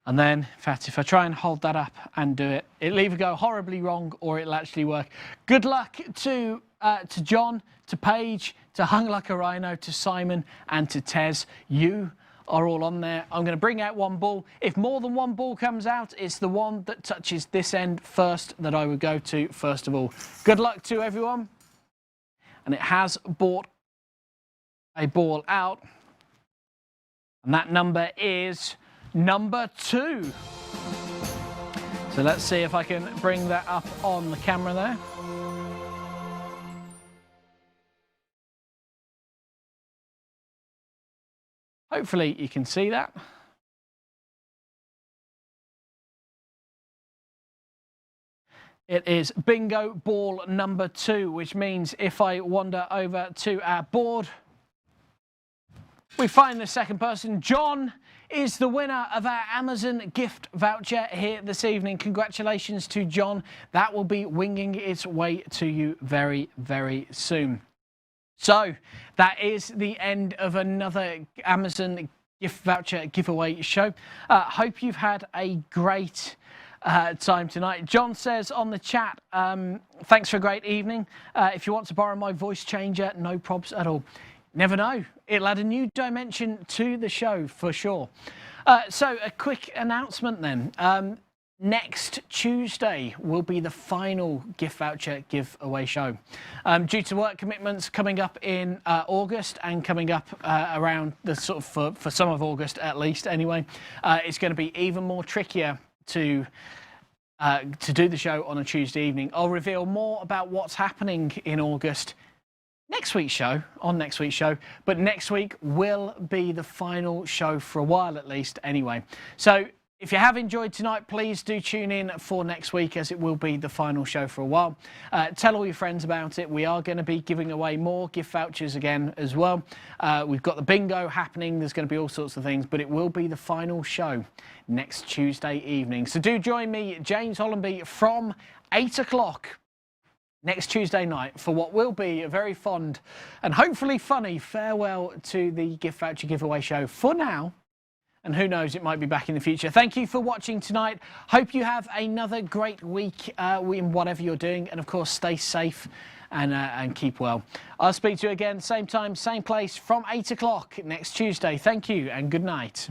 And then, in fact, if I try and hold that up and do it, it'll either go horribly wrong or it'll actually work. Good luck to John, to Paige, to Hung Like a Rhino, to Simon, and to Tez. You are all on there. I'm going to bring out 1 ball. If more than 1 ball comes out, it's the one that touches this end first that I would go to first of all. Good luck to everyone. And it has brought a ball out. And that number is number 2. So let's see if I can bring that up on the camera there. Hopefully you can see that. It is bingo ball number 2, which means if I wander over to our board, we find the second person. John is the winner of our Amazon gift voucher here this evening. Congratulations to John. That will be winging its way to you very, very soon. So that is the end of another Amazon gift voucher giveaway show. Hope you've had a great time tonight. John says on the chat, thanks for a great evening. If you want to borrow my voice changer, no probs at all. Never know, it'll add a new dimension to the show for sure. So a quick announcement then. Next Tuesday will be the final gift voucher giveaway show. Due to work commitments coming up in August and coming up around the sort of for some of August at least anyway, it's going to be even more trickier to do the show on a Tuesday evening. I'll reveal more about what's happening in August next week's show, but next week will be the final show for a while at least anyway. So if you have enjoyed tonight, please do tune in for next week as it will be the final show for a while. Tell all your friends about it. We are going to be giving away more gift vouchers again as well. We've got the bingo happening. There's going to be all sorts of things, but it will be the final show next Tuesday evening. So do join me, James Hollenby, from 8 o'clock next Tuesday night for what will be a very fond and hopefully funny farewell to the gift voucher giveaway show for now. And who knows, it might be back in the future. Thank you for watching tonight. Hope you have another great week in whatever you're doing. And of course, stay safe and keep well. I'll speak to you again, same time, same place from 8 o'clock next Tuesday. Thank you and good night.